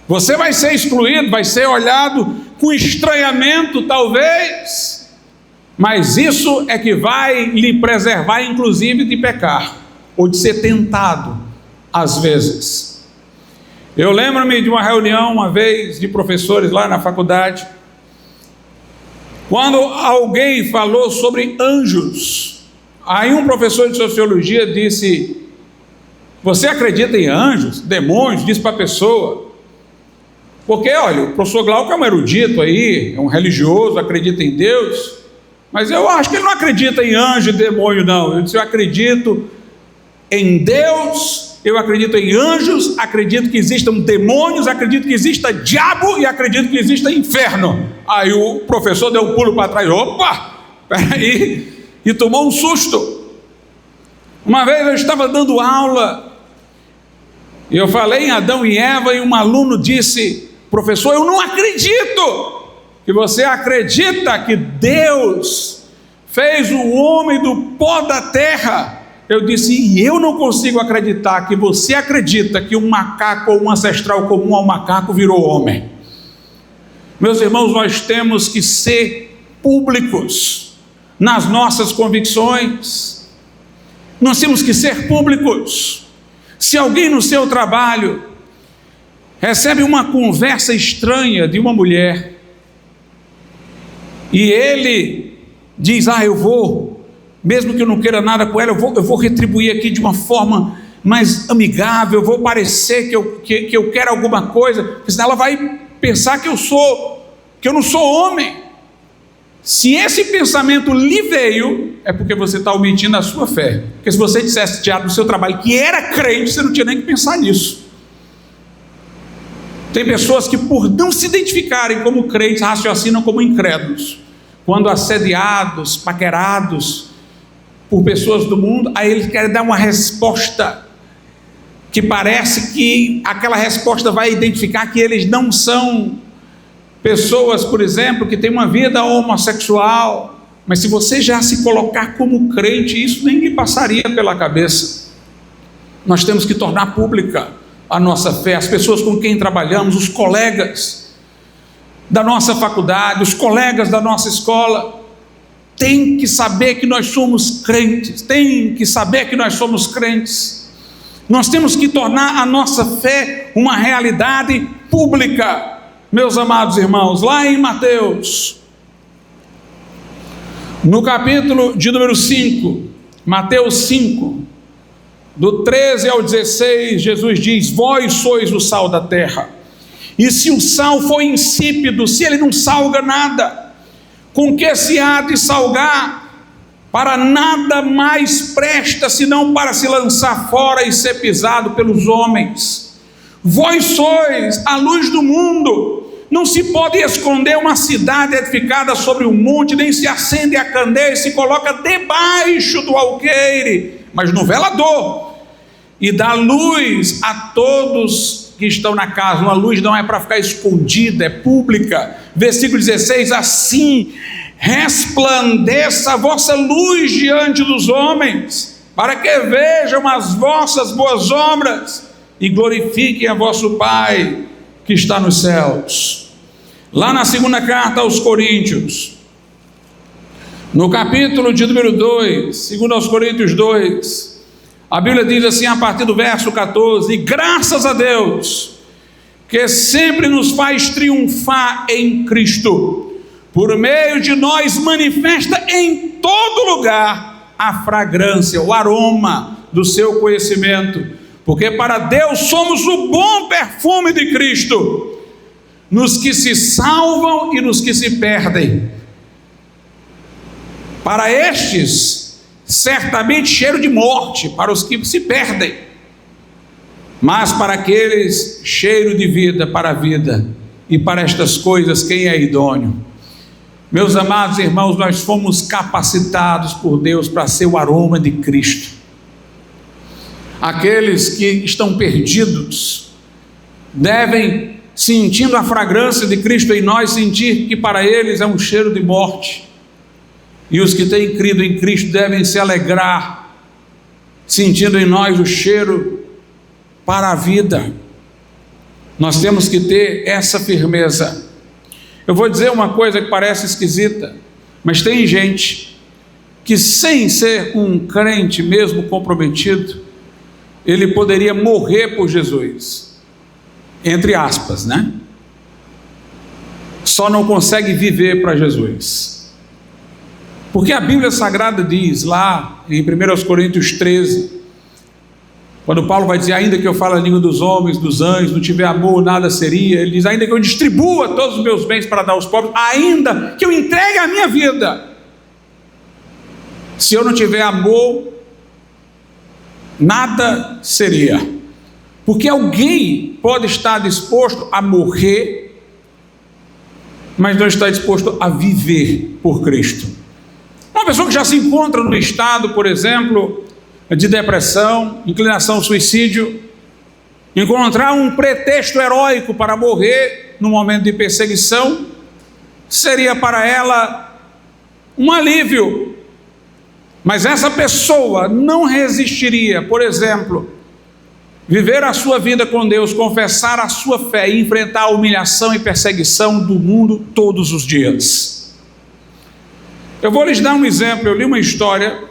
Você vai ser excluído, vai ser olhado com estranhamento talvez, mas isso é que vai lhe preservar inclusive de pecar, ou de ser tentado às vezes. Eu lembro-me de uma reunião uma vez de professores lá na faculdade, Quando alguém falou sobre anjos, aí um professor de sociologia disse: você acredita em anjos, demônios? Disse para a pessoa. Porque, olha, o professor Glauco é um erudito aí, é um religioso, acredita em Deus, mas eu acho que ele não acredita em anjo e demônio, não. Eu disse: eu acredito em Deus, eu acredito em anjos, acredito que existam demônios, acredito que exista diabo e acredito que exista inferno. Aí o professor deu um pulo para trás: opa, peraí, e tomou um susto. Uma vez eu estava dando aula, e eu falei em Adão e Eva, e um aluno disse: professor, eu não acredito que você acredita que Deus fez o homem do pó da terra. Eu disse: e eu não consigo acreditar que você acredita que um macaco ou um ancestral comum ao macaco virou homem. Meus irmãos, nós temos que ser públicos nas nossas convicções. Nós temos que ser públicos. Se alguém no seu trabalho recebe uma conversa estranha de uma mulher e ele diz: eu vou, mesmo que eu não queira nada com ela, eu vou retribuir aqui de uma forma mais amigável, eu vou parecer que eu quero alguma coisa, porque senão ela vai pensar que eu não sou homem. Se esse pensamento lhe veio, é porque você está omitindo a sua fé. Porque se você dissesse no seu trabalho que era crente, você não tinha nem que pensar nisso. Tem pessoas que, por não se identificarem como crentes, raciocinam como incrédulos. Quando assediados, paquerados por pessoas do mundo, aí eles querem dar uma resposta que parece que aquela resposta vai identificar que eles não são pessoas, por exemplo, que têm uma vida homossexual. Mas se você já se colocar como crente, isso nem lhe passaria pela cabeça. Nós temos que tornar pública a nossa fé. As pessoas com quem trabalhamos, os colegas da nossa faculdade, os colegas da nossa escola, têm que saber que nós somos crentes, têm que saber que nós somos crentes. Nós temos que tornar a nossa fé uma realidade pública. Meus amados irmãos, lá em Mateus, no capítulo de número 5, Mateus 5, do 13 ao 16, Jesus diz: vós sois o sal da terra, e se o sal for insípido, se ele não salga nada, com que se há de salgar? Para nada mais presta, senão para se lançar fora e ser pisado pelos homens. Vós sois a luz do mundo. Não se pode esconder uma cidade edificada sobre um monte, nem se acende a candeia e se coloca debaixo do alqueire, mas no velador, e dá luz a todos que estão na casa. Uma luz não é para ficar escondida, é pública. Versículo 16: assim resplandeça a vossa luz diante dos homens, para que vejam as vossas boas obras e glorifiquem a vosso Pai que está nos céus. Lá na segunda carta aos Coríntios, no capítulo de número 2, segundo aos Coríntios 2, a Bíblia diz assim, a partir do verso 14: e graças a Deus, que sempre nos faz triunfar em Cristo, por meio de nós manifesta em todo lugar a fragrância, o aroma do seu conhecimento, porque para Deus somos o bom perfume de Cristo, nos que se salvam e nos que se perdem. Para estes, certamente cheiro de morte, para os que se perdem, mas para aqueles, cheiro de vida para a vida, e para estas coisas quem é idôneo? Meus amados irmãos, nós fomos capacitados por Deus para ser o aroma de Cristo. Aqueles que estão perdidos devem, sentindo a fragrância de Cristo em nós, sentir que para eles é um cheiro de morte, e os que têm crido em Cristo devem se alegrar, sentindo em nós o cheiro para a vida. Nós temos que ter essa firmeza. Eu vou dizer uma coisa que parece esquisita, mas tem gente que, sem ser um crente mesmo comprometido, ele poderia morrer por Jesus, entre aspas, né? Só não consegue viver para Jesus. Porque a Bíblia Sagrada diz lá em 1 Coríntios 13, quando Paulo vai dizer, ainda que eu fale a língua dos homens, dos anjos, não tiver amor, nada seria. Ele diz, ainda que eu distribua todos os meus bens para dar aos pobres, ainda que eu entregue a minha vida, se eu não tiver amor, nada seria. Porque alguém pode estar disposto a morrer, mas não está disposto a viver por Cristo. Uma pessoa que já se encontra no estado, por exemplo, de depressão, inclinação ao suicídio, encontrar um pretexto heróico para morrer no momento de perseguição, seria para ela um alívio. Mas essa pessoa não resistiria, por exemplo, viver a sua vida com Deus, confessar a sua fé e enfrentar a humilhação e perseguição do mundo todos os dias. Eu vou lhes dar um exemplo. Eu li uma história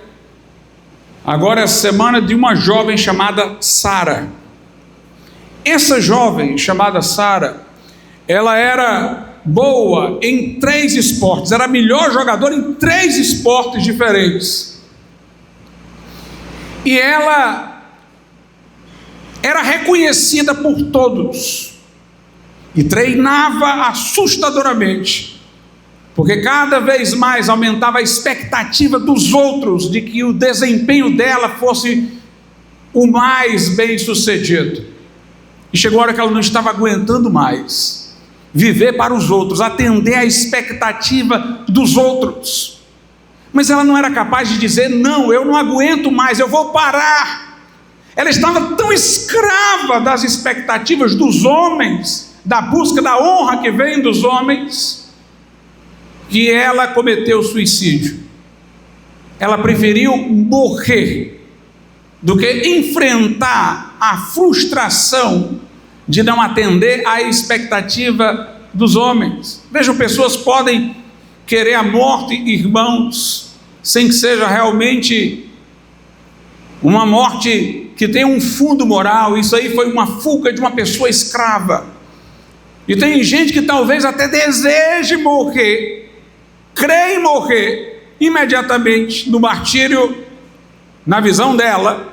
agora essa semana de uma jovem chamada Sara. Essa jovem chamada Sara, ela era boa em 3 esportes, era a melhor jogadora em 3 esportes diferentes. E ela era reconhecida por todos e treinava assustadoramente, porque cada vez mais aumentava a expectativa dos outros de que o desempenho dela fosse o mais bem sucedido. E chegou a hora que ela não estava aguentando mais viver para os outros, atender à expectativa dos outros. Mas ela não era capaz de dizer, não, eu não aguento mais, eu vou parar. Ela estava tão escrava das expectativas dos homens, da busca da honra que vem dos homens, que ela cometeu suicídio. Ela preferiu morrer do que enfrentar a frustração de não atender à expectativa dos homens. Vejam, pessoas podem querer a morte, irmãos, sem que seja realmente uma morte que tenha um fundo moral. Isso aí foi uma fuga de uma pessoa escrava. E tem gente que talvez até deseje morrer, crê em morrer imediatamente no martírio, na visão dela,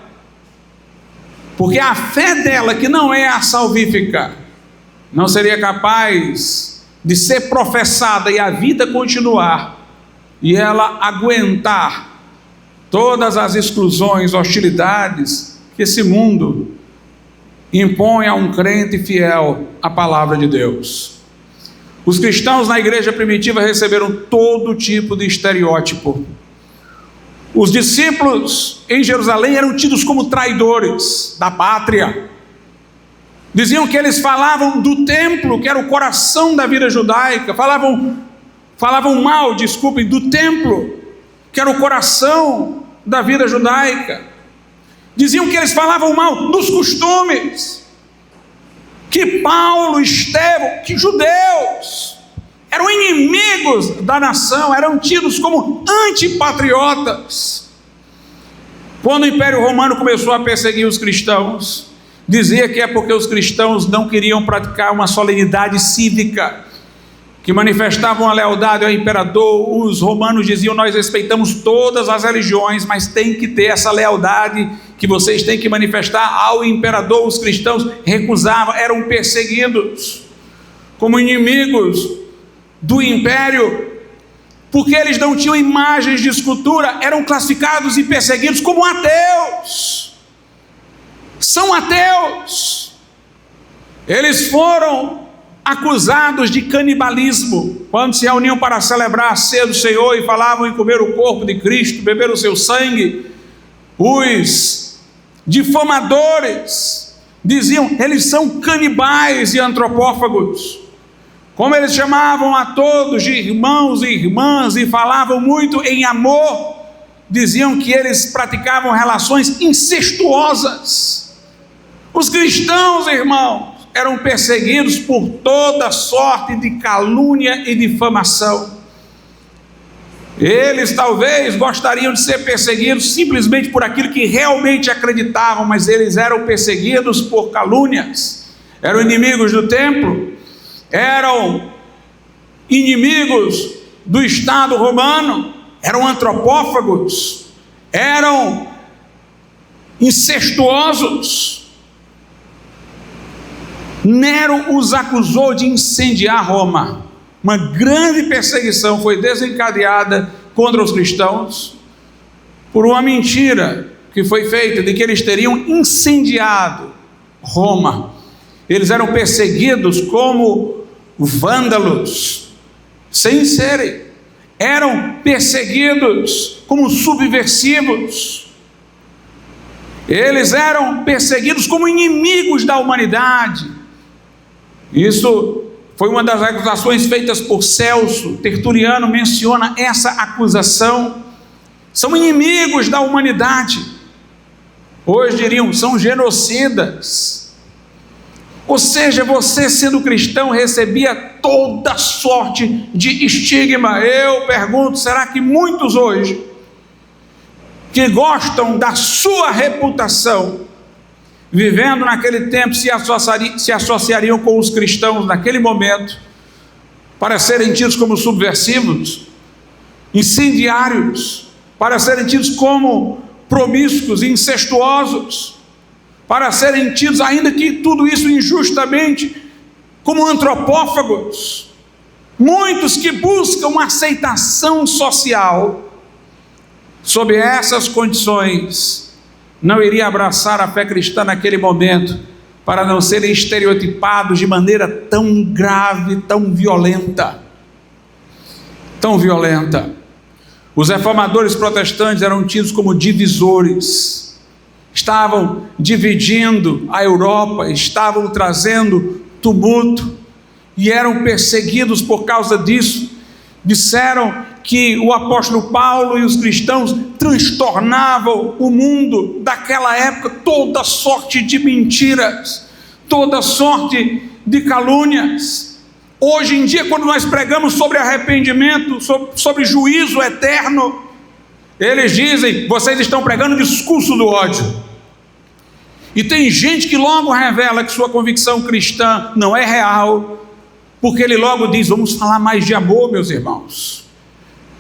porque a fé dela, que não é a salvífica, não seria capaz de ser professada e a vida continuar, e ela aguentar todas as exclusões, hostilidades que esse mundo impõe a um crente fiel à palavra de Deus. Os cristãos na igreja primitiva receberam todo tipo de estereótipo. Os discípulos em Jerusalém eram tidos como traidores da pátria. Diziam que eles falavam do templo, que era o coração da vida judaica, falavam mal, desculpem, do templo, que era o coração da vida judaica. Diziam que eles falavam mal dos costumes, que Paulo, Estevão, que judeus eram inimigos da nação, eram tidos como antipatriotas. Quando o Império Romano começou a perseguir os cristãos, dizia que é porque os cristãos não queriam praticar uma solenidade cívica, que manifestavam a lealdade ao imperador. Os romanos diziam, nós respeitamos todas as religiões, mas tem que ter essa lealdade que vocês têm que manifestar ao imperador. Os cristãos recusavam, eram perseguidos como inimigos do império, porque eles não tinham imagens de escultura, eram classificados e perseguidos como ateus. São ateus. Eles foram acusados de canibalismo, quando se reuniam para celebrar a ceia do Senhor e falavam em comer o corpo de Cristo, beber o seu sangue. Os difamadores diziam, eles são canibais e antropófagos. Como eles chamavam a todos de irmãos e irmãs e falavam muito em amor, diziam que eles praticavam relações incestuosas. Os cristãos, irmãos, eram perseguidos por toda sorte de calúnia e difamação. Eles talvez gostariam de ser perseguidos simplesmente por aquilo que realmente acreditavam, mas eles eram perseguidos por calúnias, eram inimigos do templo, eram inimigos do Estado romano, eram antropófagos, eram incestuosos. Nero os acusou de incendiar Roma. Uma grande perseguição foi desencadeada contra os cristãos por uma mentira que foi feita de que eles teriam incendiado Roma. Eles eram perseguidos como vândalos, sem serem. Eram perseguidos como subversivos. Eles eram perseguidos como inimigos da humanidade. Isso foi uma das acusações feitas por Celso. Tertuliano menciona essa acusação. São inimigos da humanidade. Hoje diriam, são genocidas. Ou seja, você sendo cristão recebia toda sorte de estigma. Eu pergunto, será que muitos hoje que gostam da sua reputação, vivendo naquele tempo, se associariam com os cristãos naquele momento, para serem tidos como subversivos, incendiários, para serem tidos como promíscuos, incestuosos, para serem tidos, ainda que tudo isso injustamente, como antropófagos? Muitos que buscam uma aceitação social, sob essas condições, não iriam abraçar a fé cristã naquele momento, para não serem estereotipados de maneira tão grave, tão violenta. Tão violenta. Os reformadores protestantes eram tidos como divisores, estavam dividindo a Europa, estavam trazendo tumulto, e eram perseguidos por causa disso. Disseram que o apóstolo Paulo e os cristãos transtornavam o mundo daquela época, toda sorte de mentiras, toda sorte de calúnias. Hoje em dia, quando nós pregamos sobre arrependimento, sobre juízo eterno, eles dizem, vocês estão pregando o discurso do ódio. E tem gente que logo revela que sua convicção cristã não é real, porque ele logo diz, vamos falar mais de amor, meus irmãos,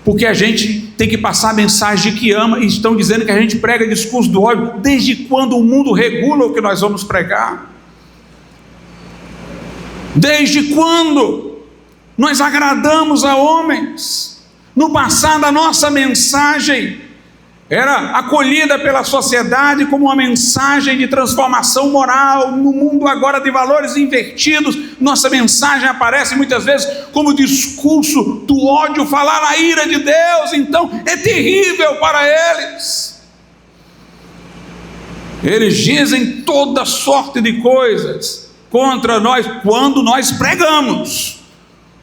porque a gente tem que passar a mensagem de que ama, e estão dizendo que a gente prega discurso do ódio. Desde quando o mundo regula o que nós vamos pregar? Desde quando nós agradamos a homens? No passado a nossa mensagem era acolhida pela sociedade como uma mensagem de transformação moral. No mundo agora de valores invertidos, nossa mensagem aparece muitas vezes como discurso do ódio, falar a ira de Deus. Então é terrível para eles. Eles dizem toda sorte de coisas contra nós quando nós pregamos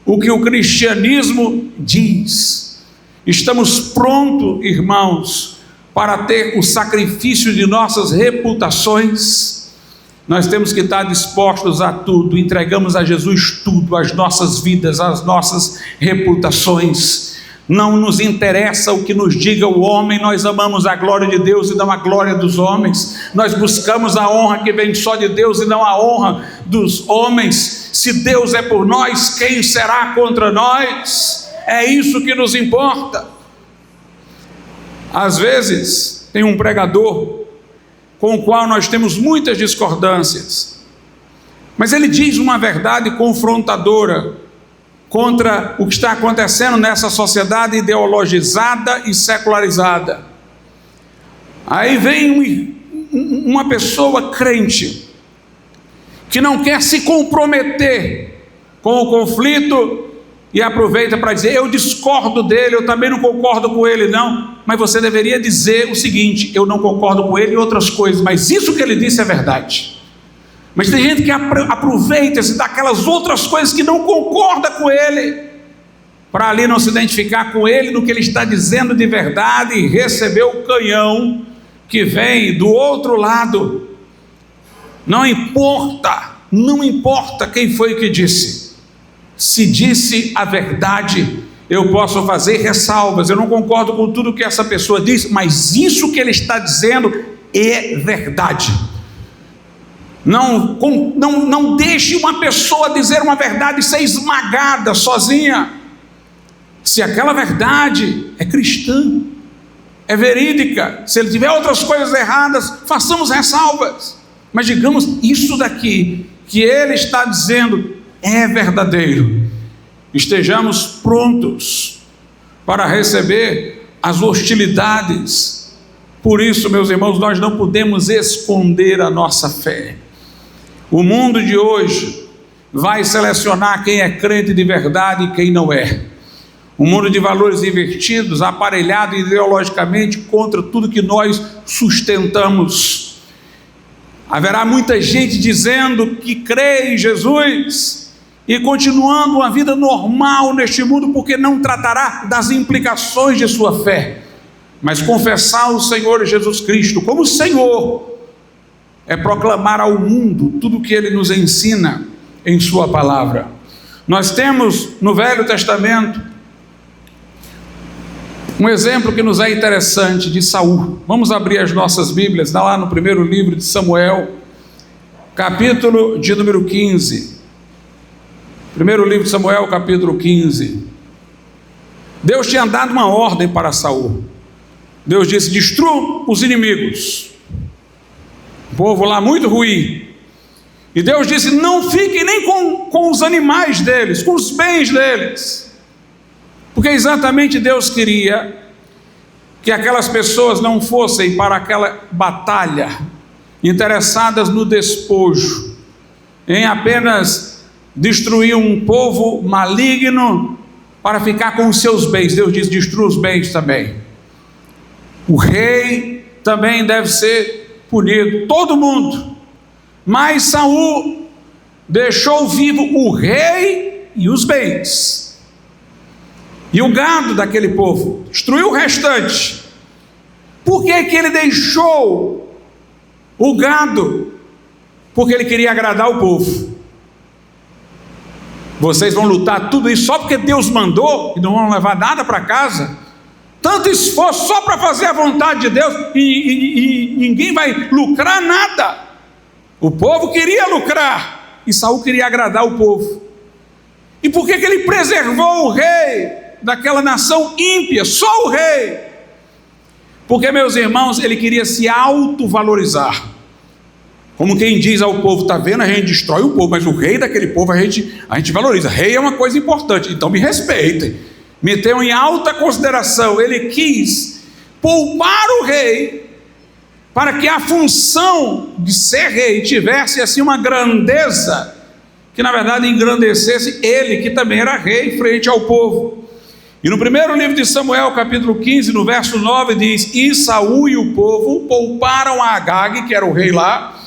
o que o cristianismo diz. Estamos prontos, irmãos, para ter o sacrifício de nossas reputações. Nós temos que estar dispostos a tudo. Entregamos a Jesus tudo, as nossas vidas, as nossas reputações. Não nos interessa o que nos diga o homem. Nós amamos a glória de Deus e não a glória dos homens. Nós buscamos a honra que vem só de Deus e não a honra dos homens. Se Deus é por nós, quem será contra nós? É isso que nos importa. Às vezes tem um pregador com o qual nós temos muitas discordâncias, mas ele diz uma verdade confrontadora contra o que está acontecendo nessa sociedade ideologizada e secularizada. Aí vem uma pessoa crente que não quer se comprometer com o conflito e aproveita para dizer, eu discordo dele, eu também não concordo com ele não, mas você deveria dizer o seguinte, eu não concordo com ele e outras coisas, mas isso que ele disse é verdade. Mas tem gente que aproveita-se daquelas outras coisas que não concorda com ele, para ali não se identificar com ele no que ele está dizendo de verdade e receber o canhão que vem do outro lado. Não importa quem foi que disse. Se disse a verdade, eu posso fazer ressalvas, eu não concordo com tudo que essa pessoa diz, mas isso que ele está dizendo é verdade. Não deixe uma pessoa dizer uma verdade e ser esmagada sozinha. se aquela verdade é cristã, é verídica. Se ele tiver outras coisas erradas, façamos ressalvas, mas digamos isso daqui que ele está dizendo é verdadeiro. Estejamos prontos para receber as hostilidades. Por isso, meus irmãos, nós não podemos esconder a nossa fé. O mundo de hoje vai selecionar quem é crente de verdade e quem não é. Um mundo de valores invertidos, aparelhado ideologicamente contra tudo que nós sustentamos. Haverá muita gente dizendo que crê em Jesus e continuando uma vida normal neste mundo, porque não tratará das implicações de sua fé. Mas confessar o Senhor Jesus Cristo como Senhor é proclamar ao mundo tudo o que Ele nos ensina em sua palavra. Nós temos no Velho Testamento um exemplo que nos é interessante de Saul. Vamos abrir as nossas Bíblias, lá no primeiro livro de Samuel, capítulo de número 15. Primeiro livro de Samuel, capítulo 15. Deus tinha dado uma ordem para Saul. Deus disse: destrua os inimigos. O povo lá muito ruim. E Deus disse: não fiquem nem com os animais deles, com os bens deles. Porque exatamente Deus queria que aquelas pessoas não fossem para aquela batalha interessadas no despojo, em apenas destruir um povo maligno para ficar com os seus bens. Deus diz: destrua os bens também. O rei também deve ser punido, todo mundo. Mas Saul deixou vivo o rei e os bens. E o gado daquele povo, destruiu o restante. Por que que ele deixou o gado? Porque ele queria agradar o povo. Vocês vão lutar tudo isso só porque Deus mandou e não vão levar nada para casa? Tanto esforço só para fazer a vontade de Deus e ninguém vai lucrar nada. O povo queria lucrar e Saul queria agradar o povo. E por que que ele preservou o rei daquela nação ímpia, só o rei? Porque, meus irmãos, ele queria se autovalorizar, como quem diz ao povo: está vendo, a gente destrói o povo, mas o rei daquele povo a gente valoriza. Rei é uma coisa importante, então me respeitem, me tenham em alta consideração. Ele quis poupar o rei para que a função de ser rei tivesse assim uma grandeza, que na verdade engrandecesse ele, que também era rei, frente ao povo. E no primeiro livro de Samuel, capítulo 15, no verso 9, diz: e Saul e o povo pouparam a Agag, que era o rei lá,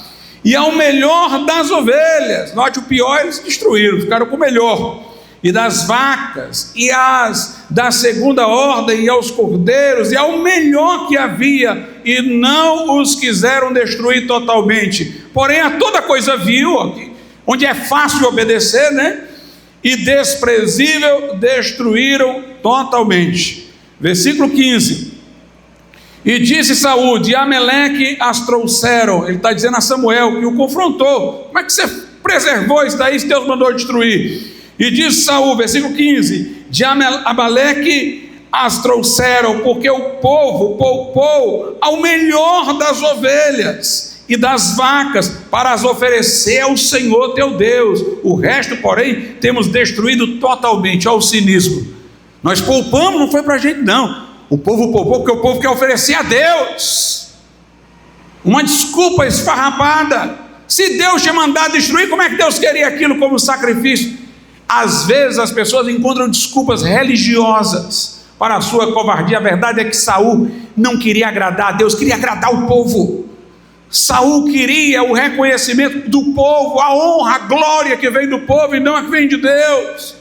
e ao melhor das ovelhas. Note, o pior eles destruíram, ficaram com o melhor. E das vacas, e as da segunda ordem, e aos cordeiros, e ao melhor que havia, e não os quiseram destruir totalmente. Porém, a toda coisa vil, onde é fácil obedecer, né? E desprezível, destruíram totalmente. Versículo 15. E disse Saul: de Ameleque as trouxeram. Ele está dizendo a Samuel, que o confrontou: como é que você preservou isso daí se Deus mandou destruir? E disse Saul, versículo 15: de Amaleque as trouxeram, porque o povo poupou ao melhor das ovelhas e das vacas para as oferecer ao Senhor teu Deus. O resto, porém, temos destruído totalmente. Ao cinismo. Nós poupamos, não foi para a gente não. O povo poupou porque o povo quer oferecer a Deus. Uma desculpa esfarrapada. Se Deus tinha mandado destruir, como é que Deus queria aquilo como sacrifício? Às vezes as pessoas encontram desculpas religiosas para a sua covardia. A verdade é que Saul não queria agradar a Deus, queria agradar o povo. Saul queria o reconhecimento do povo, a honra, a glória que vem do povo e não a que vem de Deus.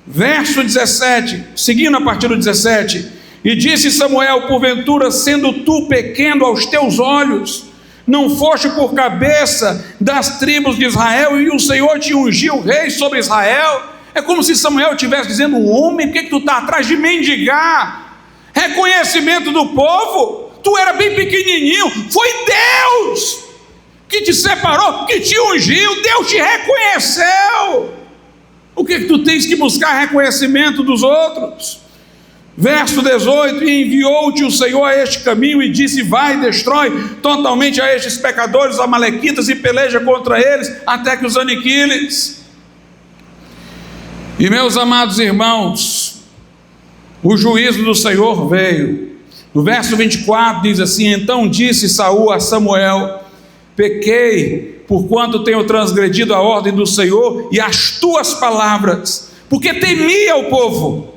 Verso 17, seguindo a partir do 17: e disse Samuel: porventura, sendo tu pequeno aos teus olhos, não foste por cabeça das tribos de Israel, e o Senhor te ungiu rei sobre Israel? É como se Samuel estivesse dizendo: homem, por que tu está atrás de mendigar reconhecimento do povo? Tu era bem pequenininho, foi Deus que te separou, que te ungiu, Deus te reconheceu. Por que tu tens que buscar reconhecimento dos outros? Verso 18: e enviou-te o Senhor a este caminho e disse: vai, destrói totalmente a estes pecadores amalequitas e peleja contra eles até que os aniquiles. E meus amados irmãos, o juízo do Senhor veio. No verso 24 diz assim: então disse Saul a Samuel: pequei, porquanto tenho transgredido a ordem do Senhor e as tuas palavras, porque temia o povo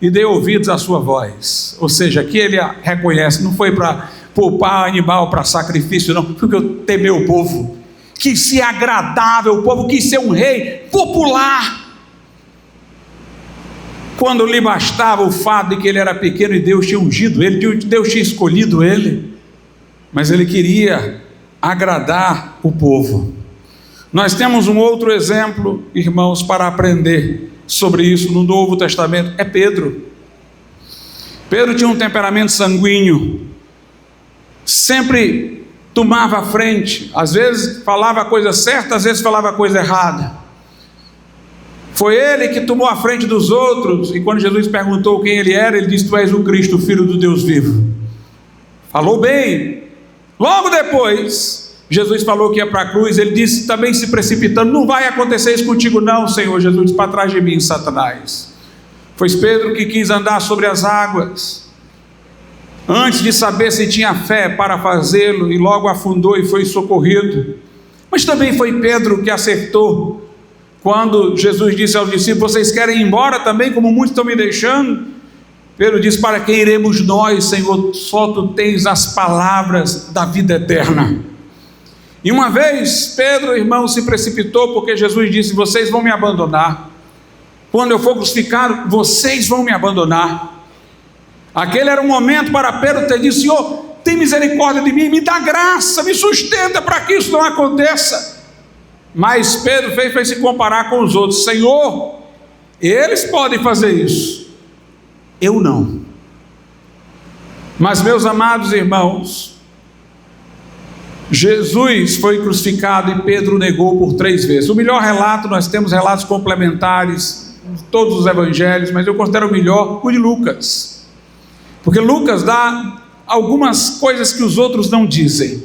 e dei ouvidos à sua voz. Ou seja, aqui ele reconhece, não foi para poupar animal para sacrifício, não, porque eu temei o povo, quis ser agradável, o povo quis ser um rei popular, quando lhe bastava o fato de que ele era pequeno e Deus tinha ungido ele, Deus tinha escolhido ele, mas ele queria agradar o povo. Nós temos um outro exemplo, irmãos, para aprender sobre isso no Novo Testamento, é Pedro. Pedro tinha um temperamento sanguíneo, sempre tomava a frente, às vezes falava a coisa certa, às vezes falava a coisa errada. Foi ele que tomou a frente dos outros, e quando Jesus perguntou quem ele era, ele disse: tu és o Cristo, o Filho do Deus vivo. Falou bem. Logo depois, Jesus falou que ia para a cruz, ele disse, também se precipitando: não vai acontecer isso contigo não, Senhor. Jesus disse: para trás de mim, Satanás. Foi Pedro que quis andar sobre as águas, antes de saber se tinha fé para fazê-lo, e logo afundou e foi socorrido. Mas também foi Pedro que acertou, quando Jesus disse aos discípulos: vocês querem ir embora também, como muitos estão me deixando? Pedro disse: para que iremos nós, Senhor? Só tu tens as palavras da vida eterna. E uma vez Pedro, irmão, se precipitou, porque Jesus disse: vocês vão me abandonar, quando eu for crucificado, vocês vão me abandonar. Aquele era um momento para Pedro ter dito: Senhor, tem misericórdia de mim, me dá graça, me sustenta para que isso não aconteça. Mas Pedro foi se comparar com os outros: Senhor, eles podem fazer isso, eu não. Mas, meus amados irmãos, Jesus foi crucificado e Pedro negou por 3 vezes. O melhor relato, nós temos relatos complementares em todos os evangelhos, mas eu considero o melhor o de Lucas, porque Lucas dá algumas coisas que os outros não dizem.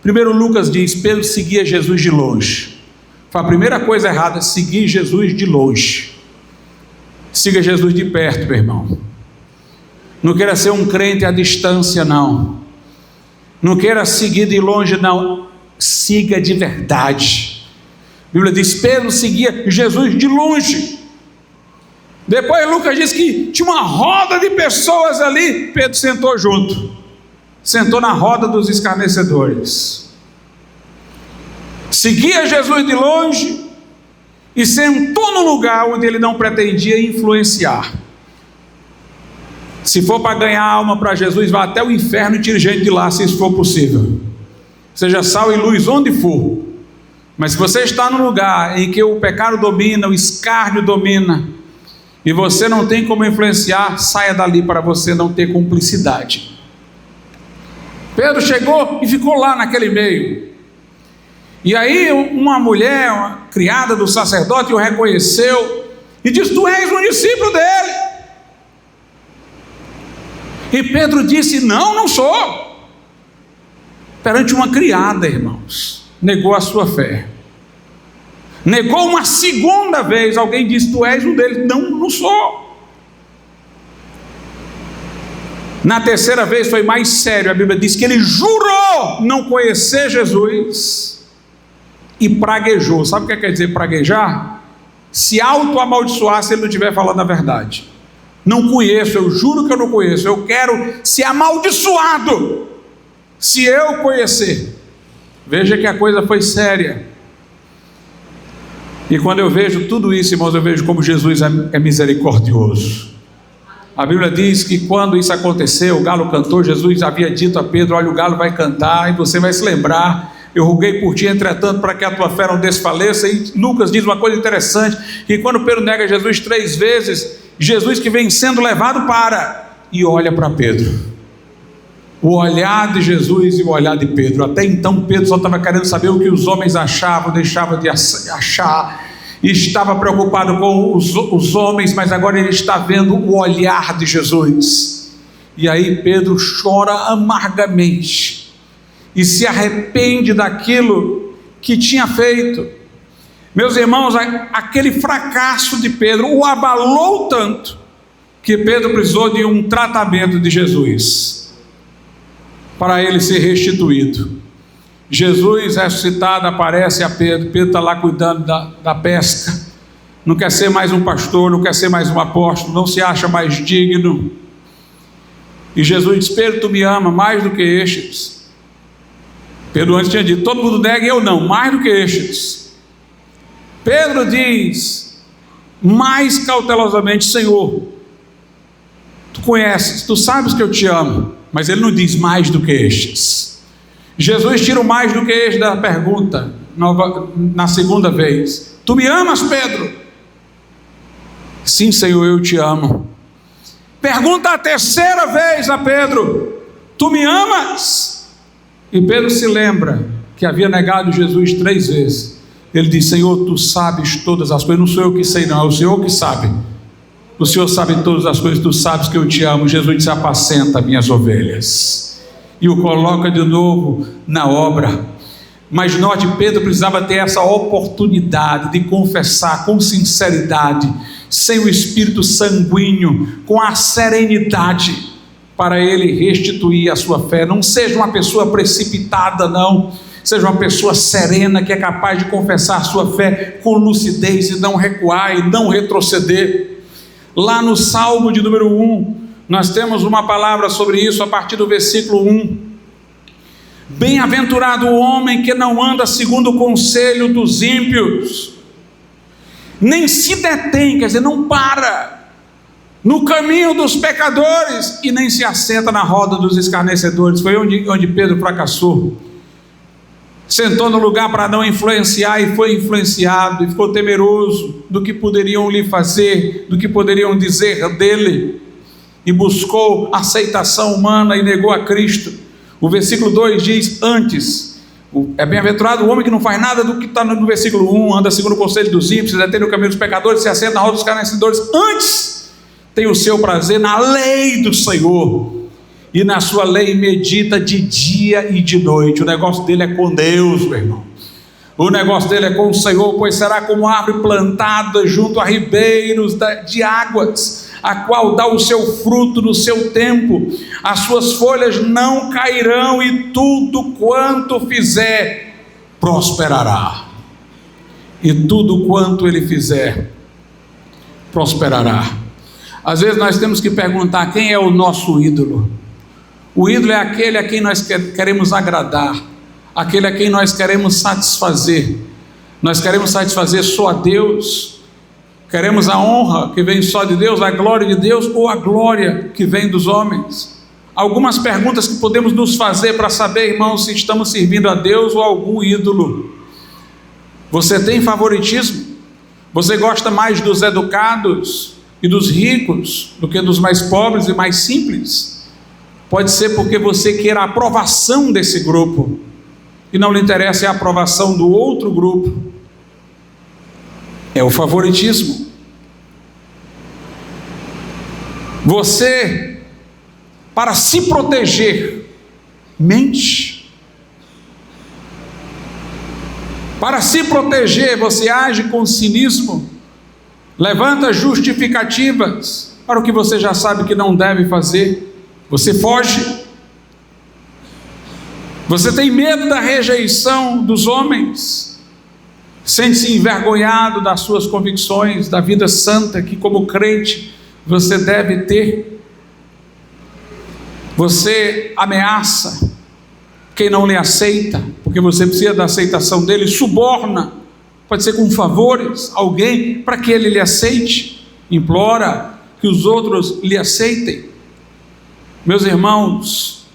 Primeiro, Lucas diz: Pedro seguia Jesus de longe. Foi a primeira coisa errada, seguir Jesus de longe. Siga Jesus de perto, meu irmão. Não queira ser um crente à distância, não. Não queira seguir de longe, não. Siga de verdade. A Bíblia diz: Pedro seguia Jesus de longe. Depois Lucas diz que tinha uma roda de pessoas ali. Pedro sentou junto, sentou na roda dos escarnecedores. Seguia Jesus de longe e sentou no lugar onde ele não pretendia influenciar. Se for para ganhar alma para Jesus, vá até o inferno e tire gente de lá, se isso for possível. Seja sal e luz onde for. Mas se você está num lugar em que o pecado domina, o escárnio domina, e você não tem como influenciar, saia dali para você não ter cumplicidade. Pedro chegou e ficou lá naquele meio. E aí uma mulher, uma criada do sacerdote, o reconheceu e disse: tu és um discípulo dele. E Pedro disse: não, não sou. Perante uma criada, irmãos, negou a sua fé. Negou uma segunda vez. Alguém disse: tu és um deles. Não, não sou. Na terceira vez foi mais sério. A Bíblia diz que ele jurou não conhecer Jesus e praguejou. Sabe o que quer dizer praguejar? Se auto-amaldiçoar se ele não estiver falando a verdade. Não conheço, eu juro que eu não conheço. Eu quero ser amaldiçoado se eu conhecer. Veja que a coisa foi séria. E quando eu vejo tudo isso, irmãos, eu vejo como Jesus é misericordioso. A Bíblia diz que quando isso aconteceu, o galo cantou. Jesus havia dito a Pedro: olha, o galo vai cantar e você vai se lembrar. Eu roguei por ti, entretanto, para que a tua fé não desfaleça. E Lucas diz uma coisa interessante, que quando Pedro nega Jesus 3 vezes, Jesus que vem sendo levado para, e olha para Pedro. O olhar de Jesus e o olhar de Pedro. Até então Pedro só estava querendo saber o que os homens achavam, deixava de achar. estava preocupado com os homens, mas agora ele está vendo o olhar de Jesus. E aí Pedro chora amargamente e se arrepende daquilo que tinha feito. Meus irmãos, aquele fracasso de Pedro o abalou tanto que Pedro precisou de um tratamento de Jesus para ele ser restituído. Jesus ressuscitado aparece a Pedro. Pedro está lá cuidando da pesca, não quer ser mais um pastor, não quer ser mais um apóstolo, não se acha mais digno. E Jesus diz: Pedro, tu me ama mais do que estes. Pedro antes tinha dito: todo mundo nega e eu não, mais do que estes. Pedro diz mais cautelosamente: Senhor, tu conheces, tu sabes que eu te amo. Mas ele não diz mais do que estes. Jesus tira o mais do que este da pergunta na segunda vez: tu me amas, Pedro? Sim, Senhor, eu te amo. Pergunta a terceira vez a Pedro: tu me amas? E Pedro se lembra que havia negado Jesus 3 vezes. Ele diz: Senhor, tu sabes todas as coisas. Não sou eu que sei não, é o Senhor que sabe. O Senhor sabe todas as coisas, tu sabes que eu te amo. Jesus disse: apacenta minhas ovelhas. E o coloca de novo na obra. Mas note, Pedro precisava ter essa oportunidade de confessar com sinceridade, sem o espírito sanguíneo, com a serenidade, para ele restituir a sua fé. Não seja uma pessoa precipitada, não. Seja uma pessoa serena, que é capaz de confessar a sua fé com lucidez e não recuar e não retroceder. Lá no Salmo de número 1, nós temos uma palavra sobre isso a partir do versículo 1. Bem-aventurado o homem que não anda segundo o conselho dos ímpios, nem se detém, quer dizer, não para no caminho dos pecadores, e nem se assenta na roda dos escarnecedores. Foi onde Pedro fracassou. Sentou no lugar para não influenciar e foi influenciado, e ficou temeroso do que poderiam lhe fazer, do que poderiam dizer dele, e buscou aceitação humana e negou a Cristo. O versículo 2 diz: antes, é bem-aventurado o homem que não faz nada do que está no versículo 1, anda segundo o conselho dos ímpios, se detém no caminho dos pecadores, se assenta na roda dos escarnecedores. Antes tem o seu prazer na lei do Senhor, e na sua lei medita de dia e de noite. O negócio dele é com Deus, meu irmão. O negócio dele é com o Senhor, pois será como árvore plantada junto a ribeiros de águas, a qual dá o seu fruto no seu tempo, as suas folhas não cairão, e tudo quanto fizer prosperará. E tudo quanto ele fizer prosperará. Às vezes nós temos que perguntar: quem é o nosso ídolo? O ídolo é aquele a quem nós queremos agradar, aquele a quem nós queremos satisfazer. Nós queremos satisfazer só a Deus? Queremos a honra que vem só de Deus, a glória de Deus, ou a glória que vem dos homens? Algumas perguntas que podemos nos fazer para saber, irmãos, se estamos servindo a Deus ou a algum ídolo. Você tem favoritismo? Você gosta mais dos educados e dos ricos do que dos mais pobres e mais simples? Pode ser porque você queira a aprovação desse grupo e não lhe interessa a aprovação do outro grupo. É o favoritismo. Você, para se proteger, mente. Para se proteger, você age com cinismo, levanta justificativas para o que você já sabe que não deve fazer. Você foge. Você tem medo da rejeição dos homens, sente-se envergonhado das suas convicções, da vida santa que, como crente, você deve ter. Você ameaça quem não lhe aceita, porque você precisa da aceitação dele. Suborna, pode ser com favores, alguém para que ele lhe aceite. Implora que os outros lhe aceitem. Meus irmãos,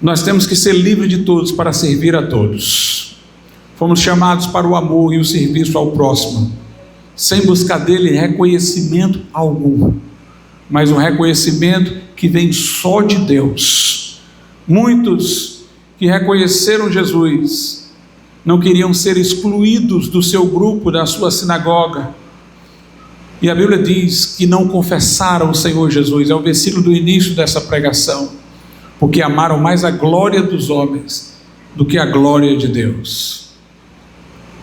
nós temos que ser livres de todos para servir a todos. Fomos chamados para o amor e o serviço ao próximo, sem buscar dele reconhecimento algum, mas um reconhecimento que vem só de Deus. Muitos que reconheceram Jesus não queriam ser excluídos do seu grupo, da sua sinagoga. E a Bíblia diz que não confessaram o Senhor Jesus, é o versículo do início dessa pregação, porque amaram mais a glória dos homens do que a glória de Deus.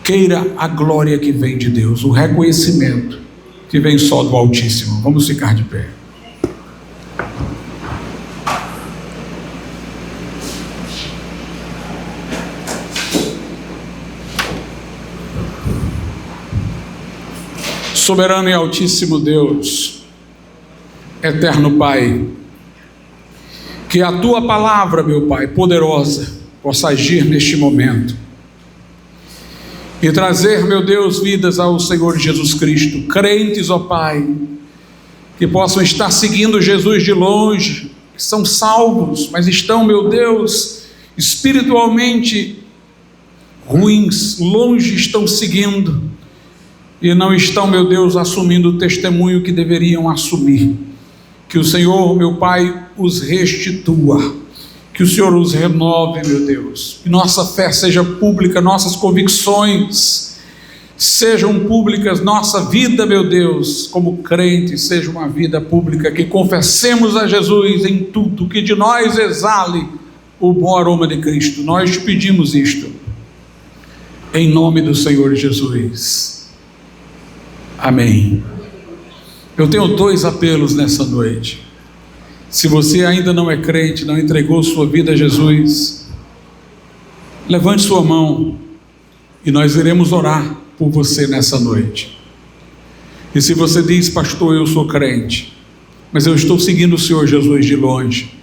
Queira a glória que vem de Deus, o reconhecimento que vem só do Altíssimo. Vamos ficar de pé. Soberano e Altíssimo Deus, eterno Pai, que a Tua palavra, meu Pai, poderosa, possa agir neste momento e trazer, meu Deus, vidas ao Senhor Jesus Cristo, crentes, ó Pai, que possam estar seguindo Jesus de longe, que são salvos, mas estão, meu Deus, espiritualmente ruins, longe estão seguindo, e não estão, meu Deus, assumindo o testemunho que deveriam assumir. Que o Senhor, meu Pai, os restitua, que o Senhor os renove, meu Deus, que nossa fé seja pública, nossas convicções sejam públicas, nossa vida, meu Deus, como crente, seja uma vida pública, que confessemos a Jesus em tudo, que de nós exale o bom aroma de Cristo. Nós te pedimos isto, em nome do Senhor Jesus. Amém. Eu tenho 2 apelos nessa noite. Se você ainda não é crente, não entregou sua vida a Jesus, levante sua mão e nós iremos orar por você nessa noite. E se você diz: pastor, eu sou crente, mas eu estou seguindo o Senhor Jesus de longe,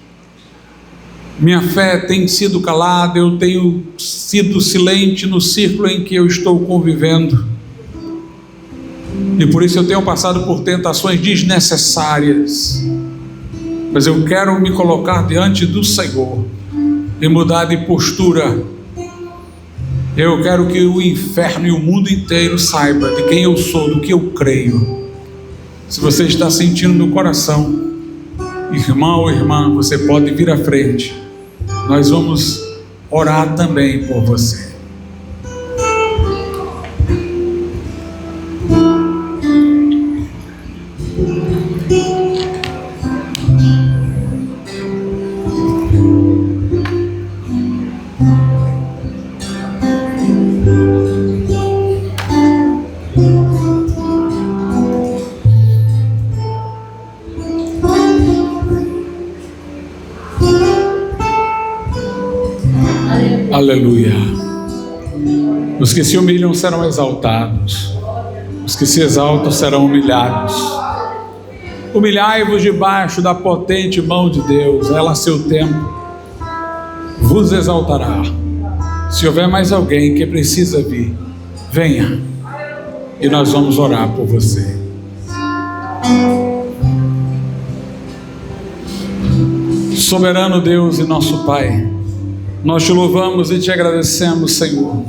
minha fé tem sido calada, eu tenho sido silente no círculo em que eu estou convivendo, e por isso eu tenho passado por tentações desnecessárias, mas eu quero me colocar diante do Senhor e mudar de postura. Eu quero que o inferno e o mundo inteiro saiba de quem eu sou, do que eu creio. Se você está sentindo no coração, irmão ou irmã, você pode vir à frente, nós vamos orar também por você. Aleluia. Os que se humilham serão exaltados, os que se exaltam serão humilhados. Humilhai-vos debaixo da potente mão de Deus, ela a seu tempo vos exaltará. Se houver mais alguém que precisa vir, venha e nós vamos orar por você. Soberano Deus e nosso Pai, nós te louvamos e te agradecemos, Senhor,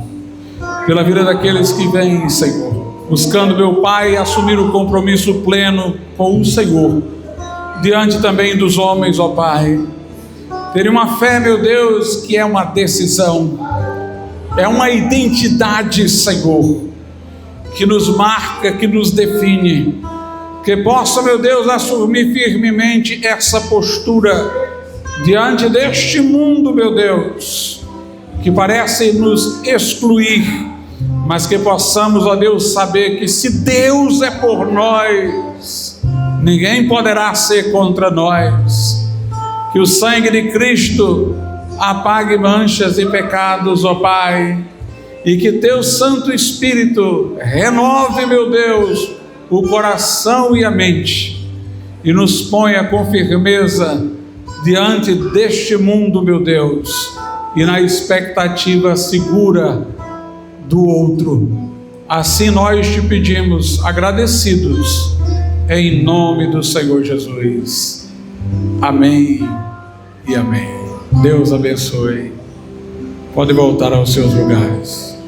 pela vida daqueles que vêm, Senhor, buscando, meu Pai, assumir o compromisso pleno com o Senhor, diante também dos homens, ó Pai. Ter uma fé, meu Deus, que é uma decisão, é uma identidade, Senhor, que nos marca, que nos define, que possa, meu Deus, assumir firmemente essa postura diante deste mundo, meu Deus, que parece nos excluir, mas que possamos, ó Deus, saber que se Deus é por nós, ninguém poderá ser contra nós. Que o sangue de Cristo apague manchas e pecados, ó Pai, e que teu Santo Espírito renove, meu Deus, o coração e a mente, e nos ponha com firmeza diante deste mundo, meu Deus, e na expectativa segura do outro. Assim nós te pedimos, agradecidos, em nome do Senhor Jesus. Amém e amém. Deus abençoe. Pode voltar aos seus lugares.